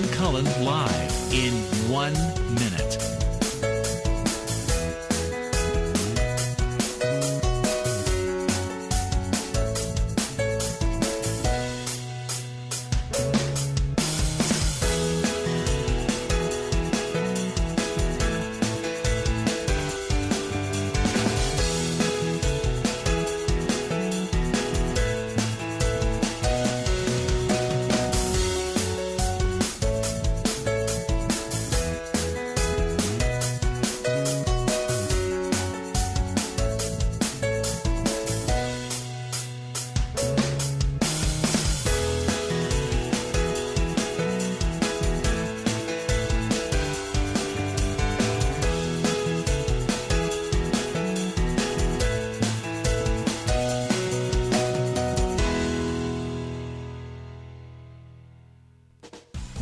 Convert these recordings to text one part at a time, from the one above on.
Lynn Cullen live in 1 minute.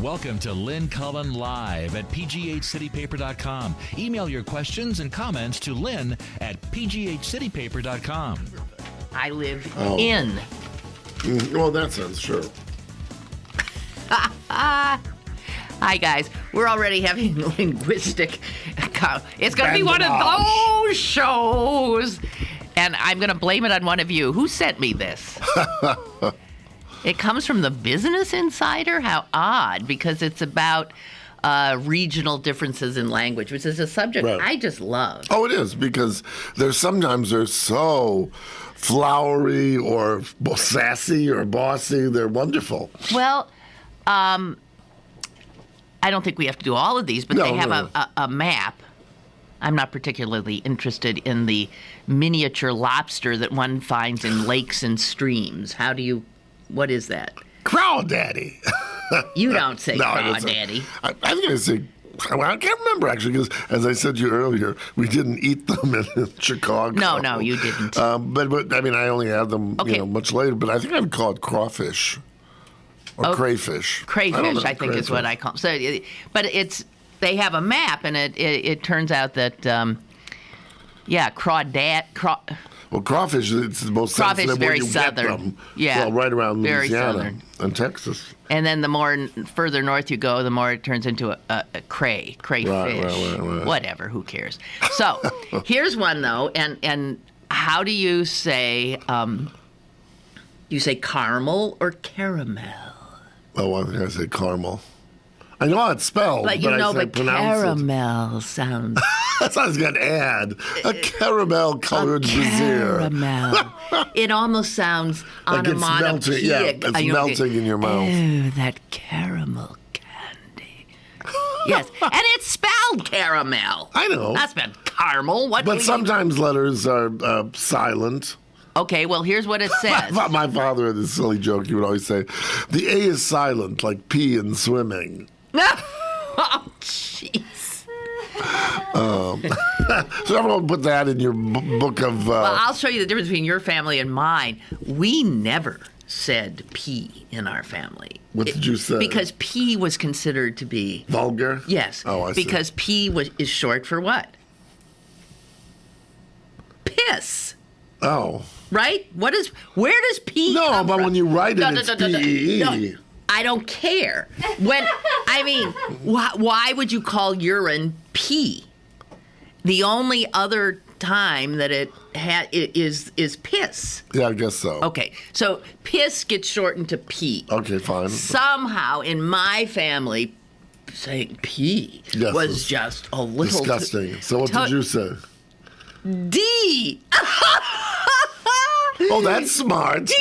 Welcome to Lynn Cullen Live at pghcitypaper.com. Email your questions and comments to Lynn at pghcitypaper.com. I live in. Well, that sounds true. Hi, guys. We're already having linguistic. It's going to be one of those shows. And I'm going to blame it on one of you. Who sent me this? It comes from the Business Insider? How odd, because it's about regional differences in language, which is a subject I just love. Oh, it is, because sometimes they're so flowery or sassy or bossy. They're wonderful. Well, I don't think we have to do all of these, but they have a map. I'm not particularly interested in the miniature lobster that one finds in lakes and streams. What is that? Crawdaddy. You don't say crawdaddy. I think I say, I can't remember, actually, because as I said to you earlier, we didn't eat them in Chicago. No, you didn't. But I mean, I only had them much later, but I think I'd call it crawfish or crayfish. Crayfish, I think, is what I call them. So, but they have a map, and it turns out that, Well, crawfish, it's the most crawfish sensitive very where you southern. Get them. Yeah, well, right around very Louisiana southern. and Texas. And then the more further north you go, the more it turns into a crayfish. Right. Whatever, who cares? So here's one though, and how do you say? You say caramel or caramel? Oh, I think I say caramel. I know how it's spelled, but caramel sounds. That sounds like an ad. A caramel-colored brazier. Caramel. It almost sounds like onomatopoeic. It's melting in your mouth. Oh, that caramel candy. Yes, and it's spelled caramel. I know. Not spelled caramel. But sometimes letters are silent. Okay, well, here's what it says. My father had this silly joke. He would always say, the A is silent, like P in swimming. Oh, jeez. So everyone put that in your book of... Well, I'll show you the difference between your family and mine. We never said P in our family. What did you say? Because P was considered to be... Vulgar? Yes. Oh, I see. Because P is short for what? Piss. Oh. Right? Where does P come No, but from? when you write it, it's P-E-E. No, I don't care. Why would you call urine pee? The only other time that it is piss. Yeah, I guess so. Okay, so piss gets shortened to pee. Okay, fine. Somehow in my family, saying pee was just a little disgusting. So what did you say? D. Oh, that's smart. D.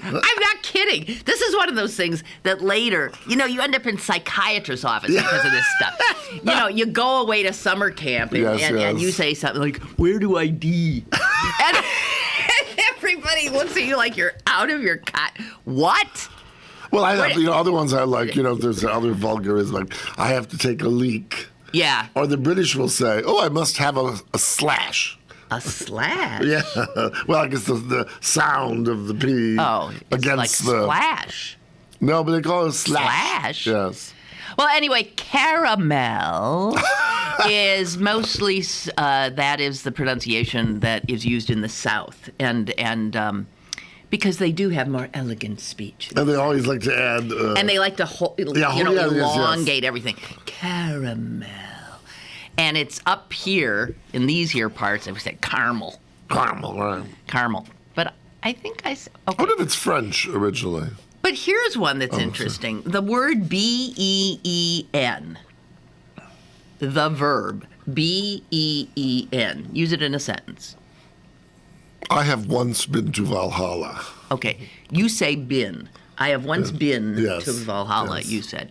I'm not kidding. This is one of those things that later, you end up in psychiatrist's office because of this stuff. You go away to summer camp and you say something like, "Where do I D?" and everybody looks at you like you're out of your cot. What? Well, I have other ones I like. There's other vulgarism like, "I have to take a leak." Yeah. Or the British will say, "Oh, I must have a slash." A slash? Yeah. Well, I guess the sound of the P against like splash. No, but they call it a slash. Slash? Yes. Well, anyway, caramel is mostly, that is the pronunciation that is used in the South. And Because they do have more elegant speech. And they always like to add... and they like to elongate everything. Caramel. And it's up here, in these here parts, I would say caramel. Caramel, right. Caramel. But I think I said... Okay. What if it's French originally? But here's one that's interesting. The word B-E-E-N. The verb B-E-E-N. Use it in a sentence. I have once been to Valhalla. Okay. You say been. I have once been Yes. to Valhalla, Yes. you said.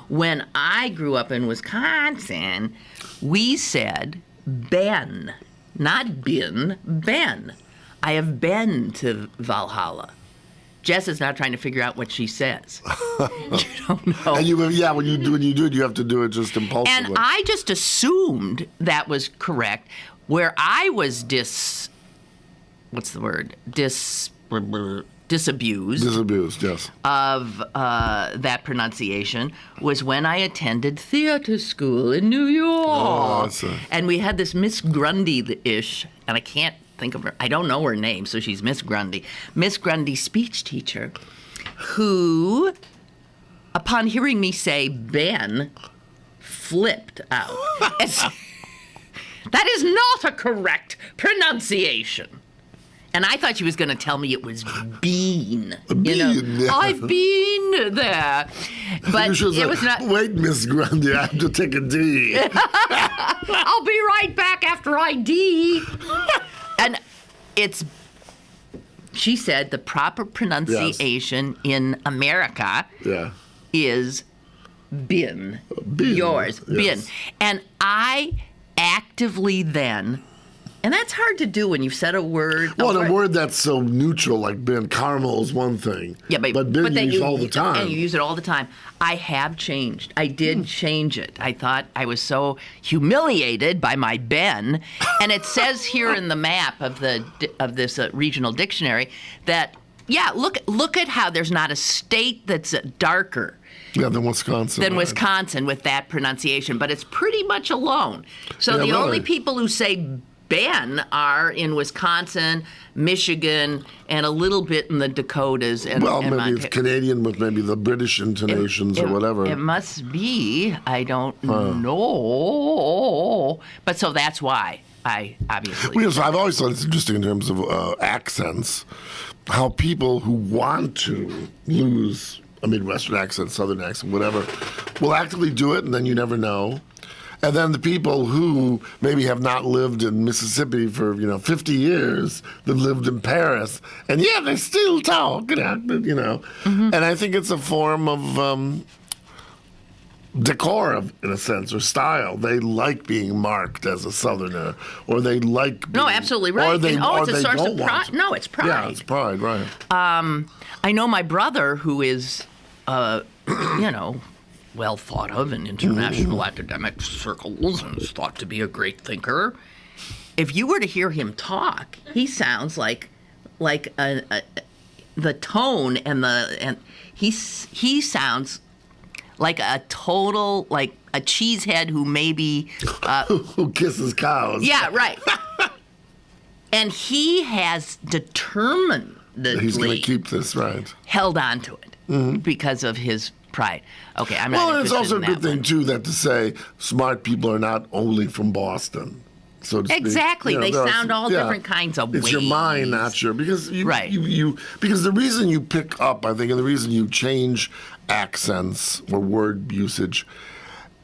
When I grew up in Wisconsin, we said been. Not been, been. I have been to Valhalla. Jess is now trying to figure out what she says. You don't know. And when you do it, you have to do it just impulsively. And I just assumed that was correct. Where I was disabused Disabused, yes. of that pronunciation was when I attended theater school in New York. Oh, I see. And we had this Miss Grundy-ish, and I can't think of her. I don't know her name, so she's Miss Grundy. Miss Grundy speech teacher who, upon hearing me say Ben, flipped out. That is not a correct pronunciation. And I thought she was going to tell me it was bean. Bean, yeah. I've been there. But it was not. Wait, Miss Grundy, I have to take a D. I'll be right back after I D. And she said the proper pronunciation in America is bin. Yours, bin. Yes. And I actively then, and that's hard to do when you've said a word. Well, a word that's so neutral, like bin, caramel is one thing. Yeah, but bin you use all the time. And you use it all the time. I have changed. I did change it. I thought I was so humiliated by my Ben, and it says here in the map of this regional dictionary that look at how there's not a state that's darker. Yeah, than Wisconsin. Than Wisconsin with that pronunciation, but it's pretty much alone. So the only people who say Ben are in Wisconsin, Michigan, and a little bit in the Dakotas. And maybe it's Canadian with maybe the British intonations or whatever. It must be. I don't know. But so that's why I obviously. Well, I've always thought it's interesting in terms of accents, how people who want to lose a Midwestern accent, Southern accent, whatever, will actively do it, and then you never know. And then the people who maybe have not lived in Mississippi for 50 years, that lived in Paris, and they still talk, Mm-hmm. And I think it's a form of decorum, in a sense, or style. They like being marked as a Southerner, or they like being, no, absolutely right. It's a source of pride. No, it's pride. Yeah, it's pride, right. I know my brother, who is, well thought of in international academic circles and is thought to be a great thinker. If you were to hear him talk, he sounds like the tone and he sounds like a total, like a cheesehead who maybe who kisses cows. Yeah, right. And he has determinedly he's going to keep this, right? Held on to it because of his pride. Okay, I'm not. Well, and it's also a good thing too that to say smart people are not only from Boston. So to speak. Exactly, they sound all different kinds of ways. It's your mind, not your because because the reason you pick up, I think, and the reason you change accents or word usage.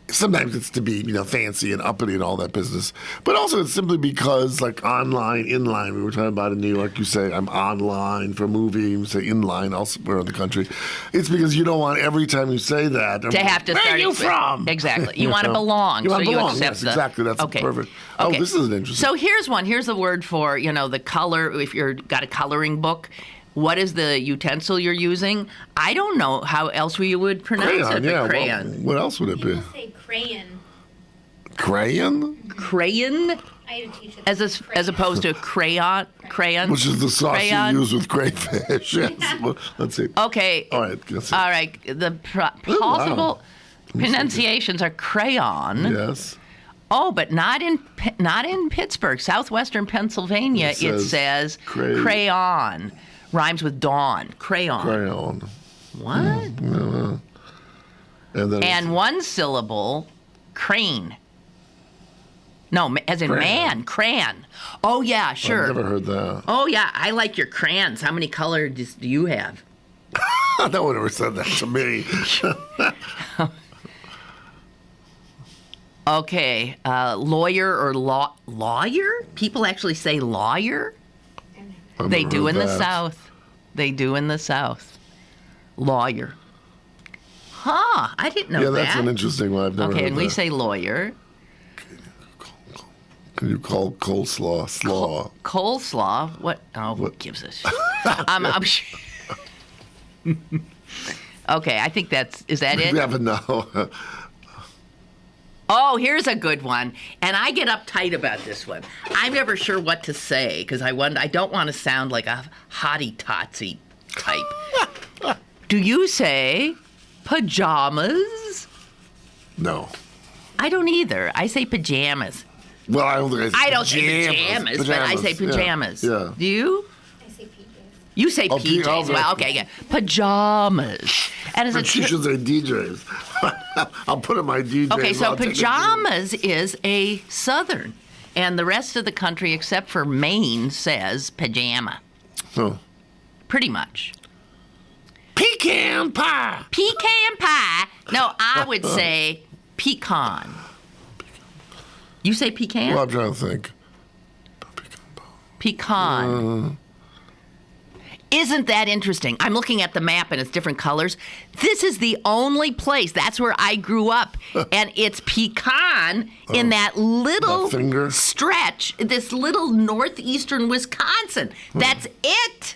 Sometimes it's to be, fancy and uppity and all that business. But also it's simply because, like, online, inline, we were talking about in New York, you say, I'm online for a movie, you say inline elsewhere in the country. It's because you don't want every time you say that. To have to Where start. are you from? Exactly. You want to belong. You want to belong, accept exactly. That's perfect. Okay. Oh, this is an interesting. So here's one. Here's the word for, the color, if you've got a coloring book. What is the utensil you're using? I don't know how else you would pronounce it. Yeah. Crayon. What else would it be? You say crayon. Crayon? Crayon? I had to teach it. As opposed to crayon? Which is the sauce you use with crayfish. Yes. Well, let's see. Okay. All right. Let's see. All right. The possible pronunciations are crayon. Yes. Oh, but not in Pittsburgh. Southwestern Pennsylvania, it says crayon. Rhymes with dawn. Crayon. Crayon. What? And then And one syllable, crane. No, as in Crayon. man, crayon. Oh, yeah, sure. I've never heard that. Oh, yeah, I like your crayons. How many colors do you have? No one ever said that to me. Okay, lawyer or lawyer? People actually say lawyer? I've They never do heard in the that. South. They do in the South. Lawyer. Huh, I didn't know Yeah, that. that's an interesting one. I've never Okay, heard and that. we say lawyer. Can you call coleslaw slaw? Coleslaw? What? Oh, who gives a shit? I'm sure. Okay, I think is that it? We have a no. Oh, here's a good one. And I get uptight about this one. I'm never sure what to say because I don't want to sound like a hottie-totsy type. Do you say pajamas? No. I don't either. I say pajamas. Well, I don't think I don't say pajamas, but I say pajamas. Yeah. Do you? I say PJs. You say Oh, PJs. okay. Well, okay, yeah. Pajamas. And as a But she should say DJs. I'll put in my DJs. Okay, so I'll take a pajamas is a Southern, and the rest of the country, except for Maine, says pajama. Oh. Pretty much. Pecan pie. Pecan pie. No, I would say pecan. You say pecan? Well, I'm trying to think. Pecan. Isn't that interesting? I'm looking at the map and it's different colors. This is the only place. That's where I grew up. And it's pecan in that little That finger? stretch, this little northeastern Wisconsin. That's it.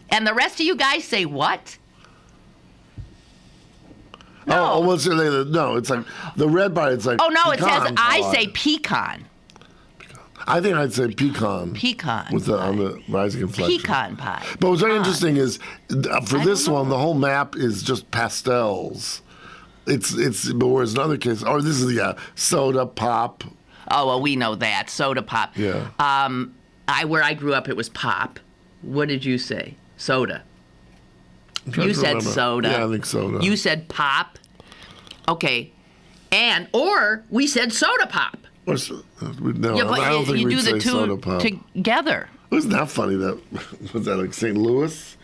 And the rest of you guys say what? Oh, what's it? No, it's like the red part. It's like. Oh, no, it says pecan I pie. say pecan. I think I'd say pecan. Pecan. With on the rising inflection. Pecan pie. But what's very interesting is for I this don't know. one, the whole map is just pastels. It's but whereas in other cases, this is soda pop. Oh, well, we know that. Soda pop. Yeah. Where I grew up, it was pop. What did you say? Soda. I'm trying You to said remember. soda. Yeah, I think soda. You said pop. Okay. Or we said soda pop. No, Yeah, but I don't think you we'd do the say soda two pop. together. Wasn't that funny? Was that like St. Louis?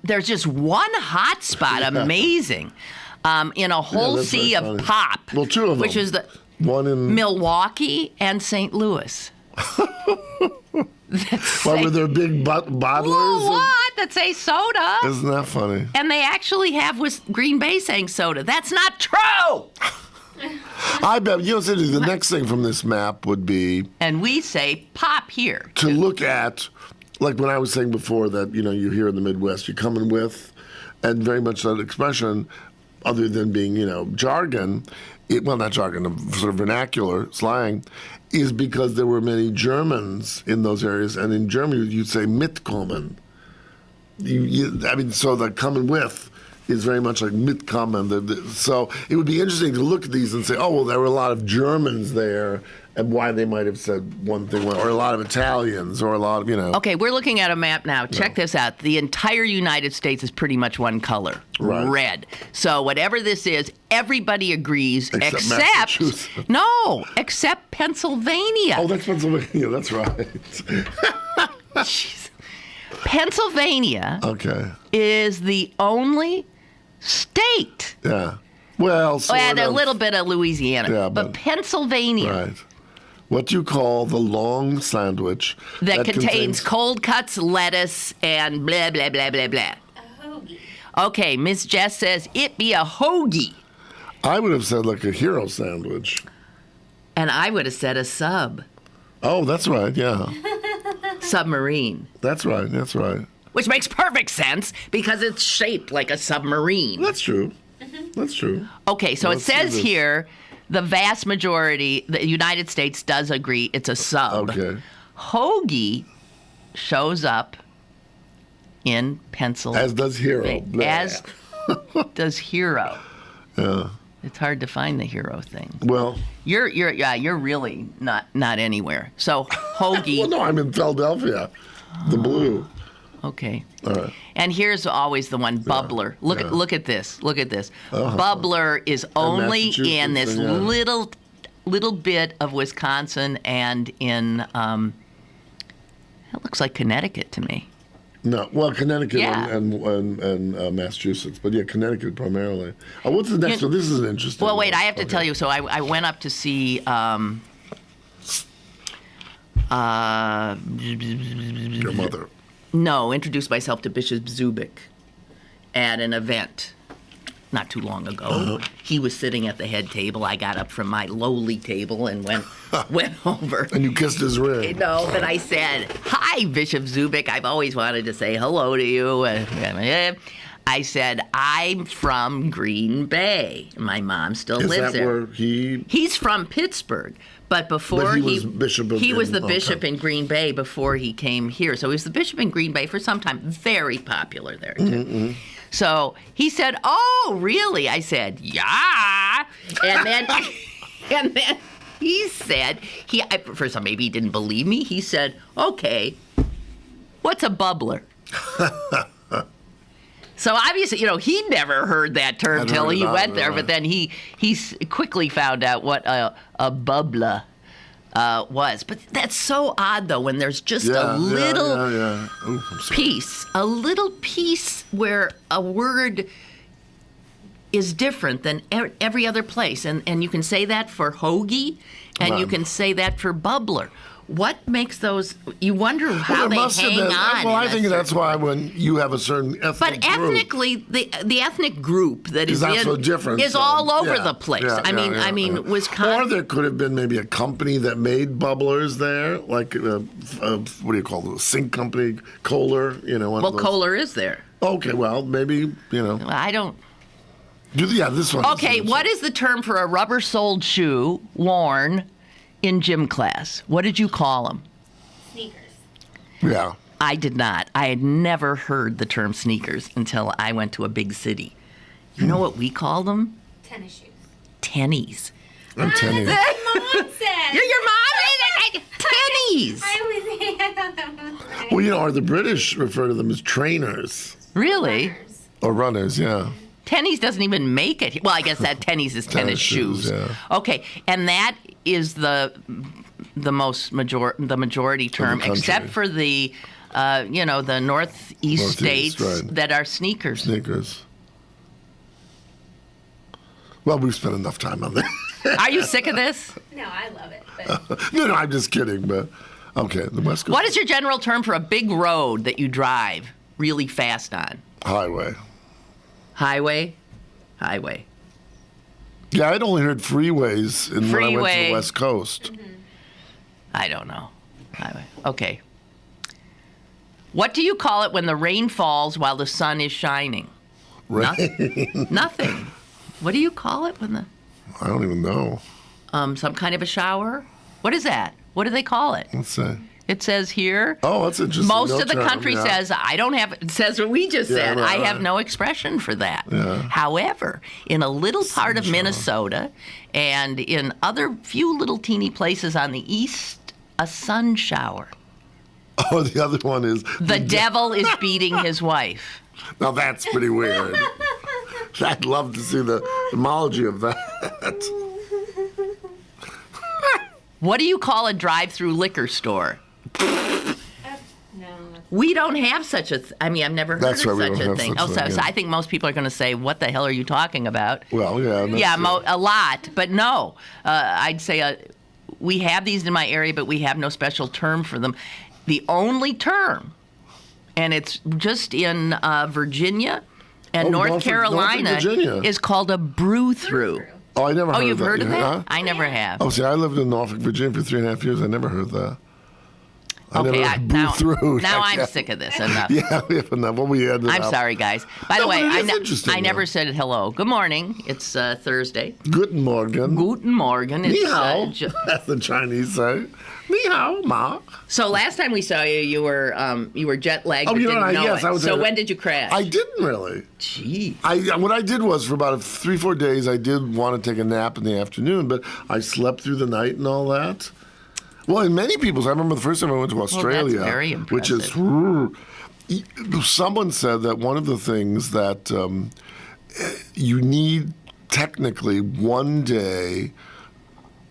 There's just one hot spot, amazing, in a whole that's sea very of funny. pop. Well, two of them. Which is the One in. Milwaukee and St. Louis. Why were there big bottlers? What? That say soda. Isn't that funny? And they actually have with Green Bay saying soda. That's not true. I bet the next thing from this map would be And we say pop here. to look at, like when I was saying before that you hear in the Midwest you're coming with, and very much that expression, other than being jargon, not jargon, sort of vernacular slang, is because there were many Germans in those areas, and in Germany you'd say mitkommen. So the coming with is very much like mitkommen. So it would be interesting to look at these and say, oh, well, there were a lot of Germans there, and why they might have said one thing, or a lot of Italians, or a lot of, Okay, we're looking at a map now. Check this out. The entire United States is pretty much one color, Right. red. So whatever this is, everybody agrees Except Massachusetts. except Pennsylvania. Oh, that's Pennsylvania. That's right. Jeez. Pennsylvania Okay. is the only state. Yeah. Well, sort And a of. little bit of Louisiana. Yeah, but but- Pennsylvania. Right. What do you call the long sandwich That contains cold cuts, lettuce, and blah, blah, blah, blah, blah. A hoagie. Okay, Miss Jess says it be a hoagie. I would have said like a hero sandwich. And I would have said a sub. Oh, that's right. Yeah. Submarine. That's right. That's right. Which makes perfect sense because it's shaped like a submarine. That's true. That's true. Okay, so Let's it see says this. here the vast majority, the United States does agree it's a sub. Okay. Hoagie shows up in Pennsylvania. As does hero. Blah. As does hero. Yeah. It's hard to find the hero thing. Well, You're really not anywhere. So hoagie. well, no, I'm in Philadelphia. The blue. Okay. All right. And here's always the one, bubbler. Look at this. Look at this. Bubbler is only in this Massachusetts, little bit of Wisconsin and in it looks like Connecticut to me. No, well, Connecticut and Massachusetts, but Connecticut primarily. What's the next one? This is an interesting. Well, wait, one. I have to tell you. So I went up to see. Your mother. No, introduced myself to Bishop Zubik at an event not too long ago. He was sitting at the head table. I got up from my lowly table and went over. And you kissed his ring. No, but I said, "Hi, Bishop Zubik. I've always wanted to say hello to you." I said, "I'm from Green Bay. My mom still lives there." Where He's from Pittsburgh, but before he was bishop of he was the okay. bishop in Green Bay before he came here. So he was the bishop in Green Bay for some time. Very popular there too. Mm-hmm. So he said, "Oh, really?" I said, "Yeah," and then he said first of all, maybe he didn't believe me. He said, "Okay, what's a bubbler?" So obviously, he never heard that term till he went there. But then he quickly found out what a bubbler was. But that's so odd, though, when there's just a little piece where a word is different than every other place. And you can say that for hoagie, and you can say that for bubbler. What makes those? You wonder how they hang on. Well, I think that's why when you have a certain ethnic But ethnically, the ethnic group that is also different. is all over the place. I mean, Wisconsin. Or there could have been maybe a company that made bubblers there, like what do you call it? A sink company, Kohler. Well, Kohler is there. Okay, well, maybe I don't. This one. Okay, what is the term for a rubber-soled shoe worn in gym class? What did you call them? Sneakers. Yeah. I did not. I had never heard the term sneakers until I went to a big city. You know what we called them? Tennis shoes. Tennies. I'm tennis. Mom said. Your mom? Tennies. I thought that was right. Well, or the British refer to them as trainers Really? or runners. Yeah. Tennies doesn't even make it. Well, I guess that tennies is tennis shoes. Yeah. Okay, and that is the majority term, country. except for the the northeast states right. that are sneakers. Sneakers. Well, we've spent enough time on that. Are you sick of this? No, I love it. But No, I'm just kidding. But okay, the West Coast. What is your general term for a big road that you drive really fast on? Highway. Highway? Yeah, I'd only heard freeways when I went to Freeway. the West Coast. I don't know. Highway. Okay. What do you call it when the rain falls while the sun is shining? Rain. Nothing. What do you call it when I don't even know. some kind of a shower? What is that? What do they call it? Let's see. It says here. Oh, that's interesting. Most No of the term, country yeah. says, I don't have, it says what we just said. right, I have right. no expression for that. Yeah. However, in a little part of Minnesota and in other few little teeny places on the east, a sun shower. Oh, the other one is The devil is beating his wife. Now that's pretty weird. I'd love to see the etymology of that. What do you call a drive-through liquor store? no. We don't have such a. I've never heard That's of why we such don't a have thing. such a thing, So yeah. I think most people are going to say, "What the hell are you talking about?" Well, yeah. that's A lot, but no. I'd say we have these in my area, but we have no special term for them. The only term, and it's just in Virginia and North Norfolk Carolina, Virginia. is called a brew-through. Oh, I never heard Oh, of that. you've heard of that? Huh? I never have. Oh, see, I lived in Norfolk, Virginia for 3.5 years. I never heard that. Okay, now now I'm sick of this. Enough. Yeah, we have enough. Well, we had I'm sorry, guys. By the way, but it is interesting, I never though. said hello. Good morning. It's Thursday. Guten Morgen. Guten Morgen. It's, Ni hao. That's the Chinese say. Ni hao, ma. So last time we saw you, you were jet lagged. Oh, but you know didn't what? know Yes, it. I was So there. when did you crash? I didn't really. Gee. What I did was for about 3-4 days, I did want to take a nap in the afternoon, but I slept through the night and all that. Well, in many people's, I remember the first time I went to Australia, very which is, impressive. Someone said that one of the things that you need technically one day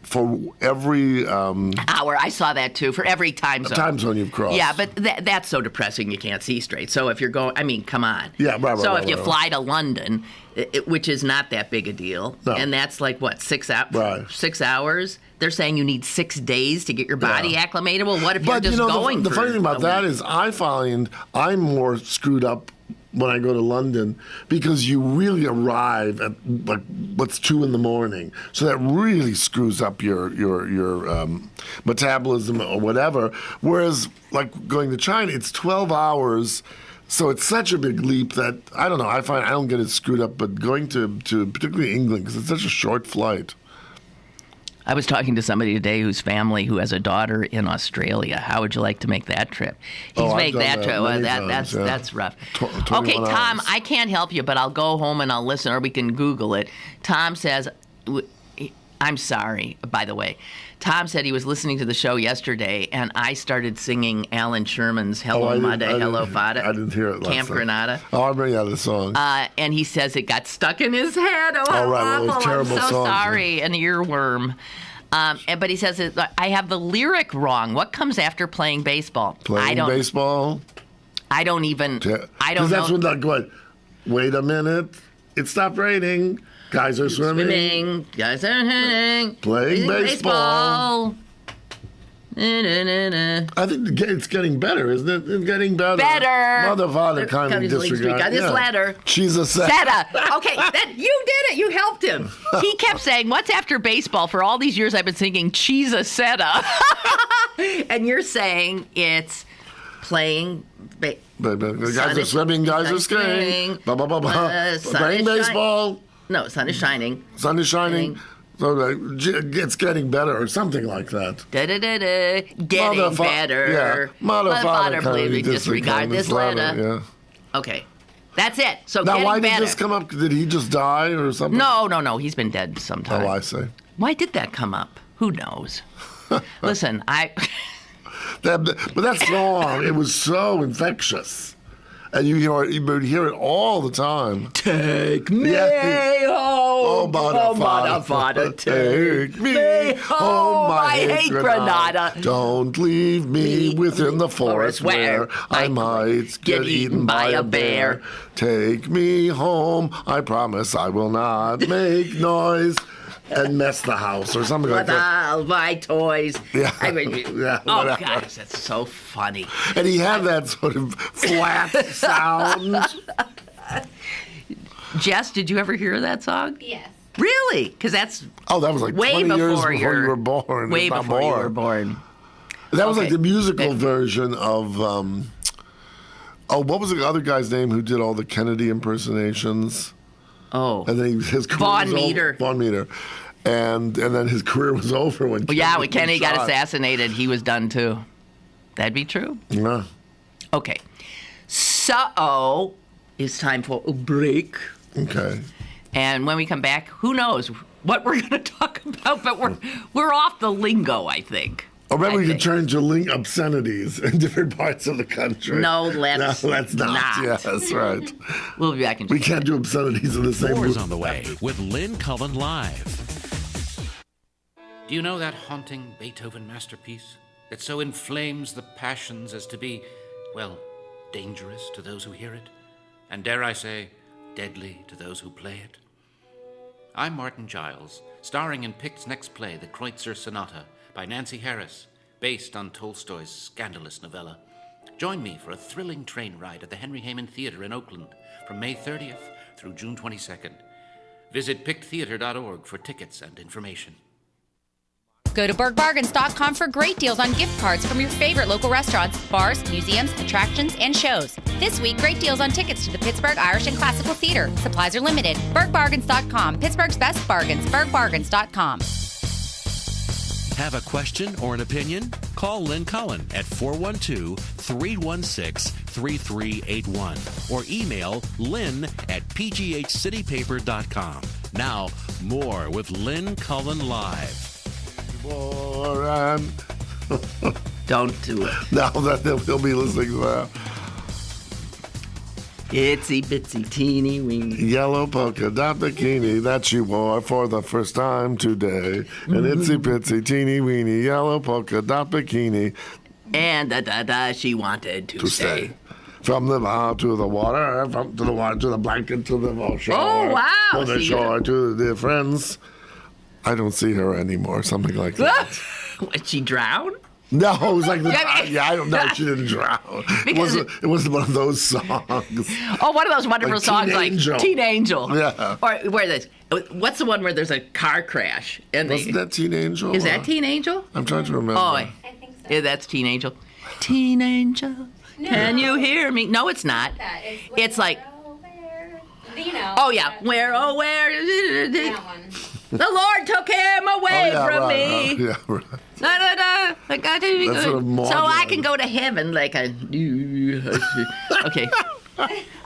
for every hour. I saw that too. For every time zone. Time zone you've crossed. Yeah, but that's so depressing you can't see straight. So if you're going, I mean, come on. Yeah, right. So if you fly to London, which is not that big a deal, and that's like what 6 hours. Right. 6 hours. They're saying you need 6 days to get your body acclimated. Well, what if you're just going? The funny thing about that is, I find I'm more screwed up when I go to London because you really arrive at like what's 2 a.m, so that really screws up your metabolism or whatever. Whereas like going to China, it's 12 hours. So it's such a big leap that, I don't know, I find I don't get it screwed up, but going to particularly England, because it's such a short flight. I was talking to somebody today whose family who has a daughter in Australia. How would you like to make that trip? He's made that trip. Well, that's rough. Okay, Tom, I can't help you, but I'll go home and I'll listen, or we can Google it. Tom says, I'm sorry, by the way. Tom said he was listening to the show yesterday, and I started singing Alan Sherman's Hello Muddy, Hello Fada. I didn't hear it last Camp time. Granada. Oh, I'm ready out of the song. And he says it got stuck in his head. Oh, how right, well, it was awful. terrible I'm so songs, sorry. An earworm. But he says, I have the lyric wrong. What comes after playing baseball? Baseball? I don't even, I don't know. Because that's when they're going, wait a minute, it stopped raining. Guys are swimming. Guys are hitting. Playing baseball. Na-na-na-na. I think it's getting better, isn't it? It's getting better. Mother, father, kindly disregard. Got this letter. She's a Seta. Okay, you did it. You helped him. He kept saying, what's after baseball? For all these years I've been singing She's a Seta. And you're saying it's playing guys are swimming, guys are skiing. Playing baseball. No, sun is shining. Sun is shining. So it's getting better or something like that. Getting better. Yeah. Mother, father, please disregard this letter. Yeah. Okay. That's it. So now, getting why better. did this come up? Did he just die or something? No. He's been dead sometime. Oh, I see. Why did that come up? Who knows? Listen, But that song, it was so infectious. And you would hear it all the time. Take me home, mother, father, take me home. I hate Granada. Don't leave me within the forest where I might get eaten by a bear. Take me home. I promise I will not make noise and mess the house or something like that. With all my toys. Yeah. I mean, yeah, oh, whatever. gosh, that's so funny. And he had that sort of flat sound. Jess, did you ever hear that song? Yes. Really? Because that's that was like way 20 years before before you were born. Way before you were born. That was like the musical version of, what was the other guy's name who did all the Kennedy impersonations? Oh. And then his career Von was Meter. Von Meter. And then his career was over when when Kennedy got assassinated, he was done too. That'd be true. Yeah. Okay. So, it's time for a break. Okay. And when we come back, who knows what we're going to talk about, but we're off the lingo, I think. Or maybe we could turn to obscenities in different parts of the country. No, let's not. Yes, that's right. We'll be back in We can't do obscenities in the same More is booth. on the way with Lynn Cullen Live. Do you know that haunting Beethoven masterpiece that so inflames the passions as to be, well, dangerous to those who hear it, and dare I say, deadly to those who play it? I'm Martin Giles, starring in Pict's next play, The Kreutzer Sonata, by Nancy Harris, based on Tolstoy's scandalous novella. Join me for a thrilling train ride at the Henry Hayman Theatre in Oakland from May 30th through June 22nd. Visit picttheatre.org for tickets and information. Go to BergBargains.com for great deals on gift cards from your favorite local restaurants, bars, museums, attractions, and shows. This week, great deals on tickets to the Pittsburgh Irish and Classical Theater. Supplies are limited. BergBargains.com. Pittsburgh's best bargains. BergBargains.com. Have a question or an opinion? Call Lynn Cullen at 412-316-3381 or email lynn@pghcitypaper.com. Now, more with Lynn Cullen Live. Don't do it. Now that he'll be listening to that. Itsy bitsy teeny weeny. Yellow polka dot bikini that she wore for the first time today. An itsy bitsy teeny weeny yellow polka dot bikini And she wanted to stay. From the bar to the water, from to the water to the blanket to the shore. Oh, wow. From the See, shore to the friends. I don't see her anymore, something like that. What, she drowned? No, it was like Yeah, I don't know. She didn't drown. Because it wasn't one of those songs. Oh, one of those wonderful Like songs Teen like Angel. Teen Angel. Yeah. Or where this? What's the one where there's a car crash? And Wasn't that Teen Angel? Is that Teen Angel? I'm trying to remember. Oh, I think so. yeah, that's Teen Angel. Teen Angel, can you hear me? No, it's not. It's like, Where? You know. oh yeah, where, oh where? That one. The Lord took him away from right. me. Yeah, right. Da, da, da. I got to be That's sort of good. So I maudlin. can go to heaven like a. Okay.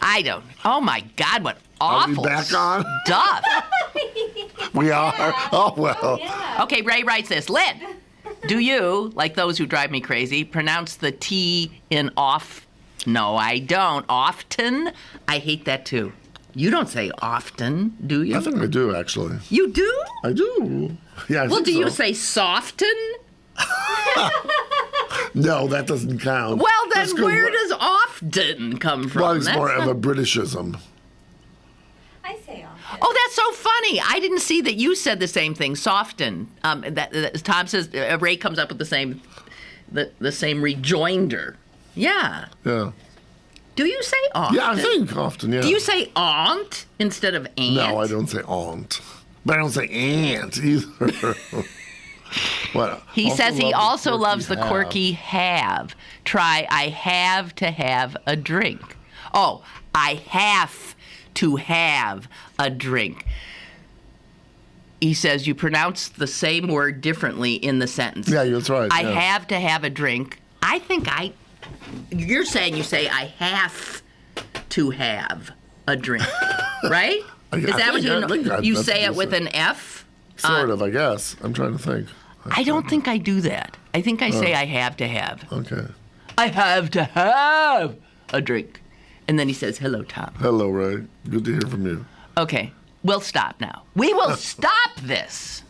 I don't. Oh my God, what Are we awful back on? stuff. We are. Oh well. Yeah. Okay, Ray writes this. Lynn, do you, like those who drive me crazy, pronounce the T in off? No, I don't. Often? I hate that too. You don't say often, do you? I think I do actually. You do? I do. Yeah. I Well, think do you so. say soften? No, that doesn't count. Well, then That's good. where does often come from? Well, it's That's more of not- a Britishism. I say often. Oh, that's so funny. I didn't see that you said the same thing, soften. That Tom says, Ray comes up with the same rejoinder. Yeah. Yeah. Do you say often? Yeah, I think often. Yeah. Do you say aunt instead of aunt? No, I don't say aunt, but I don't say aunt either. What? He says he also loves the have. quirky have. Try, I have to have a drink. Oh, I have to have a drink. He says you pronounce the same word differently in the sentence. Yeah, that's right. I yeah. have to have a drink. I think you're saying you say I have to have a drink, right? Is that what you that's say what it with an F? Sort of, I guess. I'm trying to think. I don't think I do that. I think I say I have to have. Okay. I have to have a drink. And then he says, hello, Tom. Hello, Ray. Good to hear from you. Okay, we'll stop now. We will stop this.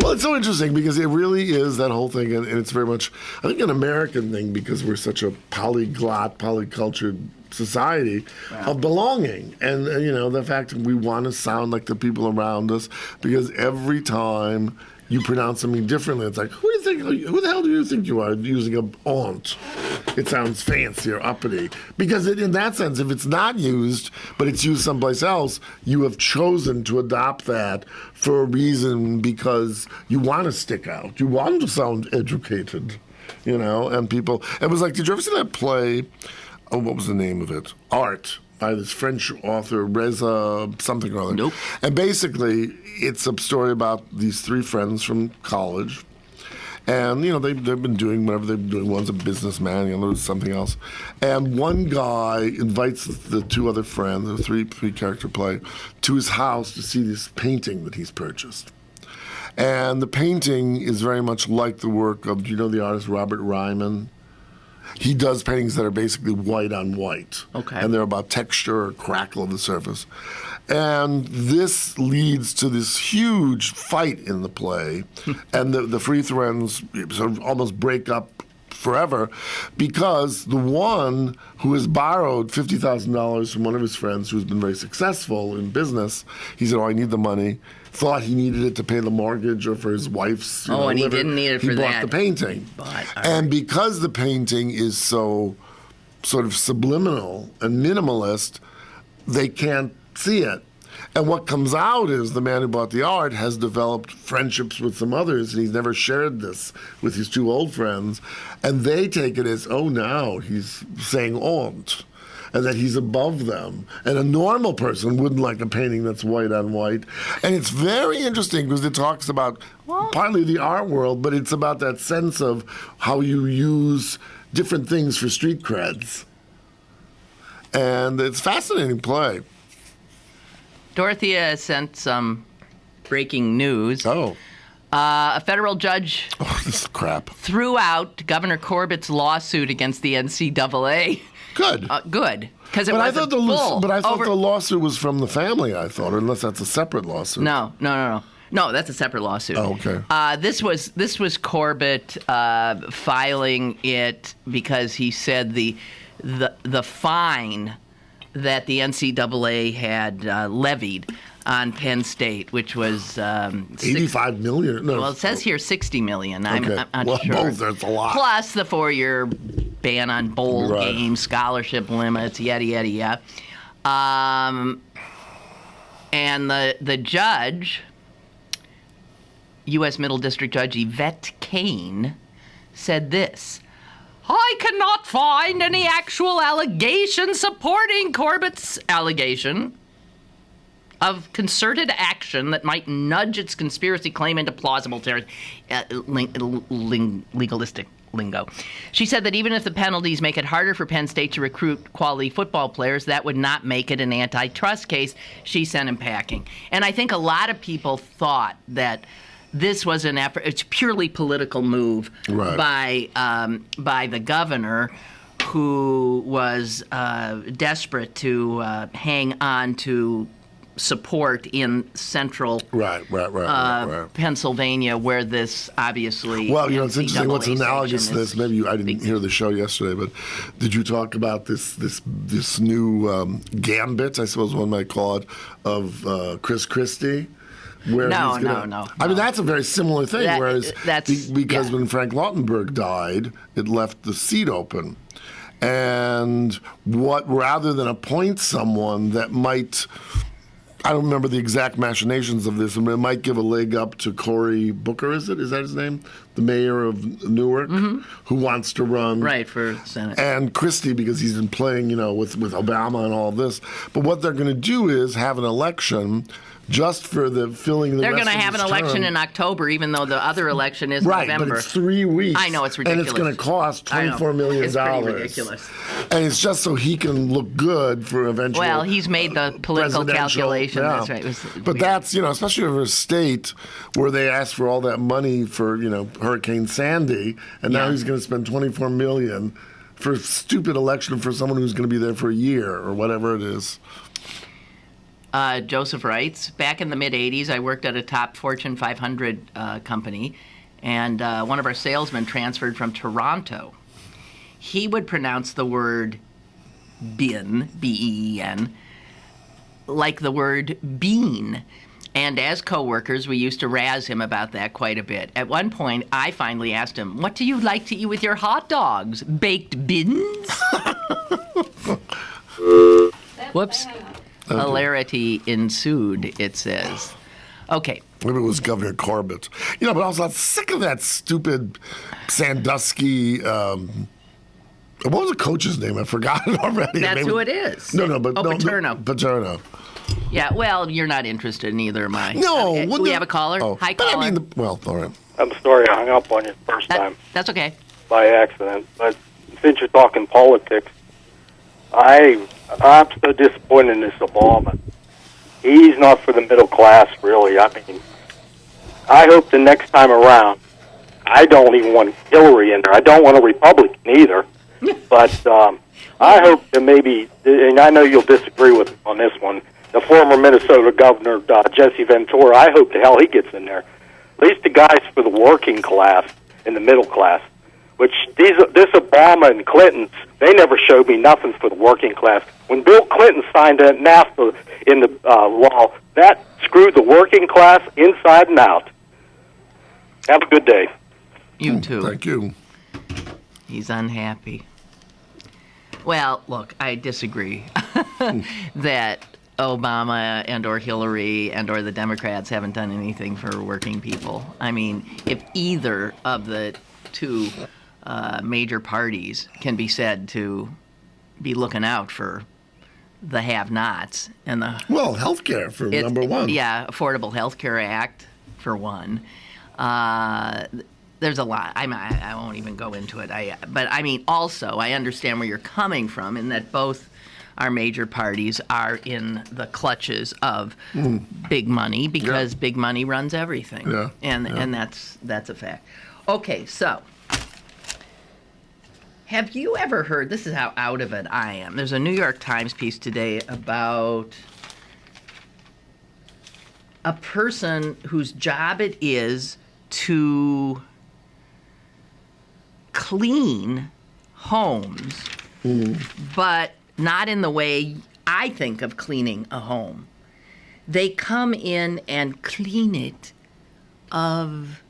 Well, it's so interesting because it really is that whole thing, and it's very much, I think, an American thing because we're such a polyglot, polycultured society of belonging. And, the fact that we want to sound like the people around us because every time you pronounce something differently, it's like, who the hell do you think you are using a aunt? It sounds fancy or uppity. Because in that sense, if it's not used, but it's used someplace else, you have chosen to adopt that for a reason because you want to stick out. You want to sound educated, and people. It was like, did you ever see that play? Oh, what was the name of it? Art, by this French author, Reza something or other. Nope. And basically, it's a story about these three friends from college. And, they've been doing whatever they've been doing. One's a businessman, the other's something else. And one guy invites the two other friends, a three-character play, to his house to see this painting that he's purchased. And the painting is very much like the work of, do you know the artist Robert Ryman? He does paintings that are basically white on white. Okay. And they're about texture or crackle of the surface. And this leads to this huge fight in the play. And the three friends sort of almost break up forever because the one who has borrowed $50,000 from one of his friends who's been very successful in business, he said, I need the money, thought he needed it to pay the mortgage or for his wife's And he liver. didn't need it for He that. bought the painting. But, And because the painting is so sort of subliminal and minimalist, they can't see it. And what comes out is the man who bought the art has developed friendships with some others, and he's never shared this with his two old friends. And they take it as, now he's saying aunt, and that he's above them. And a normal person wouldn't like a painting that's white on white. And it's very interesting because it talks about partly the art world, but it's about that sense of how you use different things for street creds. And it's a fascinating play. Dorothea sent some breaking news. Oh. A federal judge This is crap. threw out Governor Corbett's lawsuit against the NCAA. Good. Good, because it But I wasn't thought full. the lawsuit was from the family. I thought, unless that's a separate lawsuit. No, that's a separate lawsuit. Oh, okay. This was Corbett filing it because he said the fine that the NCAA had levied on Penn State, which was $85 million. No, well, it says here $60 million. Okay. I'm Well, sure. both, that's a lot. Plus the 4-year ban on bowl Right. games, scholarship limits, yada yada yada. And the judge, U.S. Middle District Judge Yvette Kane, said this: I cannot find any actual allegation supporting Corbett's allegation of concerted action that might nudge its conspiracy claim into plausible legalistic lingo. She said that even if the penalties make it harder for Penn State to recruit quality football players, that would not make it an antitrust case. She sent him packing. And I think a lot of people thought that this was an effort, it's a purely political move by the governor, who was desperate to hang on to support in central Pennsylvania, where this obviously. Well, it's interesting. What's NCAA analogous to this? Maybe I didn't hear the show yesterday, but did you talk about this new gambit? I suppose one might call it, of Chris Christie. Where No. I mean, that's a very similar thing. Because when Frank Lautenberg died, it left the seat open. And rather than appoint someone that might, I don't remember the exact machinations of this, but it might give a leg up to Cory Booker, is that his name? The mayor of Newark, who wants to run. Right, for Senate. And Christie, because he's been playing, with Obama and all this. But what they're going to do is have an election just for the filling the They're rest going to have an his election term. in October, even though the other election is Right, November. but it's 3 weeks. I know, it's ridiculous. And it's going to cost $24 million. It's pretty ridiculous. And it's just so he can look good for eventual. Well, he's made the political calculation. Yeah. That's right. But that's, especially for a state where they asked for all that money for, Hurricane Sandy, and now he's going to spend $24 million for a stupid election for someone who's going to be there for a year or whatever it is. Joseph writes, back in the mid-'80s, I worked at a top Fortune 500 company, and one of our salesmen transferred from Toronto. He would pronounce the word bin, B-E-E-N, like the word bean. And as coworkers, we used to razz him about that quite a bit. At one point, I finally asked him, what do you like to eat with your hot dogs? Baked beans? Whoops. Hilarity ensued, it says. Okay. Maybe it was Governor Corbett. But also I'm sick of that stupid Sandusky. What was the coach's name? I forgot it already. That's who it is. Paterno. Paterno. Yeah, well, you're not interested in either am I. No. Okay. We have a caller? Oh. Hi, but caller. all right. I'm sorry I hung up on you the first time That's okay. by accident. But since you're talking politics, I'm so disappointed in this Obama. He's not for the middle class, really. I mean, I hope the next time around, I don't even want Hillary in there. I don't want a Republican either. But I hope that maybe, and I know you'll disagree with me on this one, the former Minnesota governor, Jesse Ventura, I hope the hell he gets in there. At least the guys for the working class and the middle class, which this Obama and Clinton, they never showed me nothing for the working class. When Bill Clinton signed that NAFTA in the law, that screwed the working class inside and out. Have a good day. You too. Thank you. He's unhappy. Well, look, I disagree that Obama and or Hillary and or the Democrats haven't done anything for working people. I mean, if either of the two major parties can be said to be looking out for the have-nots and the healthcare for number one. Yeah, Affordable Health Care Act for one. There's a lot. I won't even go into it. But I mean, also, I understand where you're coming from in that both our major parties are in the clutches of big money because big money runs everything. Yeah. And that's a fact. Okay, so have you ever heard, this is how out of it I am. There's a New York Times piece today about a person whose job it is to clean homes, but not in the way I think of cleaning a home. They come in and clean it of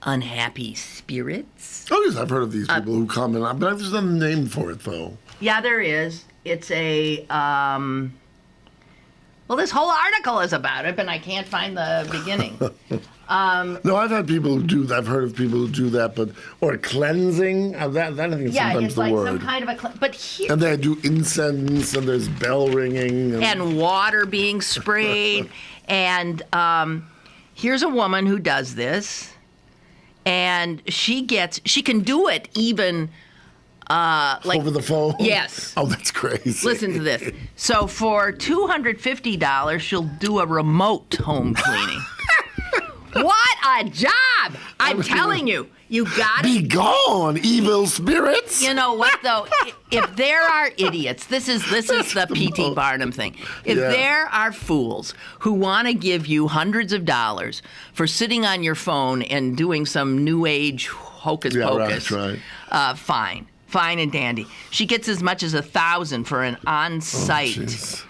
unhappy spirits. Oh, yes, I've heard of these people who come in. But there's no name for it, though. Yeah, there is. It's a, well, this whole article is about it, but I can't find the beginning. No, I've heard of people who do that, or cleansing. That I think is Yeah, sometimes it's the like word. some kind of a, but here, And they do incense, and there's bell ringing. and water being sprayed. And here's a woman who does this, and she can do it even like over the phone? Yes. Oh, that's crazy. Listen to this. So for $250, she'll do a remote home cleaning. What a job! I'm telling you, you got Be it. gone, evil spirits. You know what though? If there are idiots, this is the P.T. Barnum thing. If there are fools who want to give you hundreds of dollars for sitting on your phone and doing some new age hocus pocus, right. Fine and dandy. She gets as much as $1,000 for an on-site.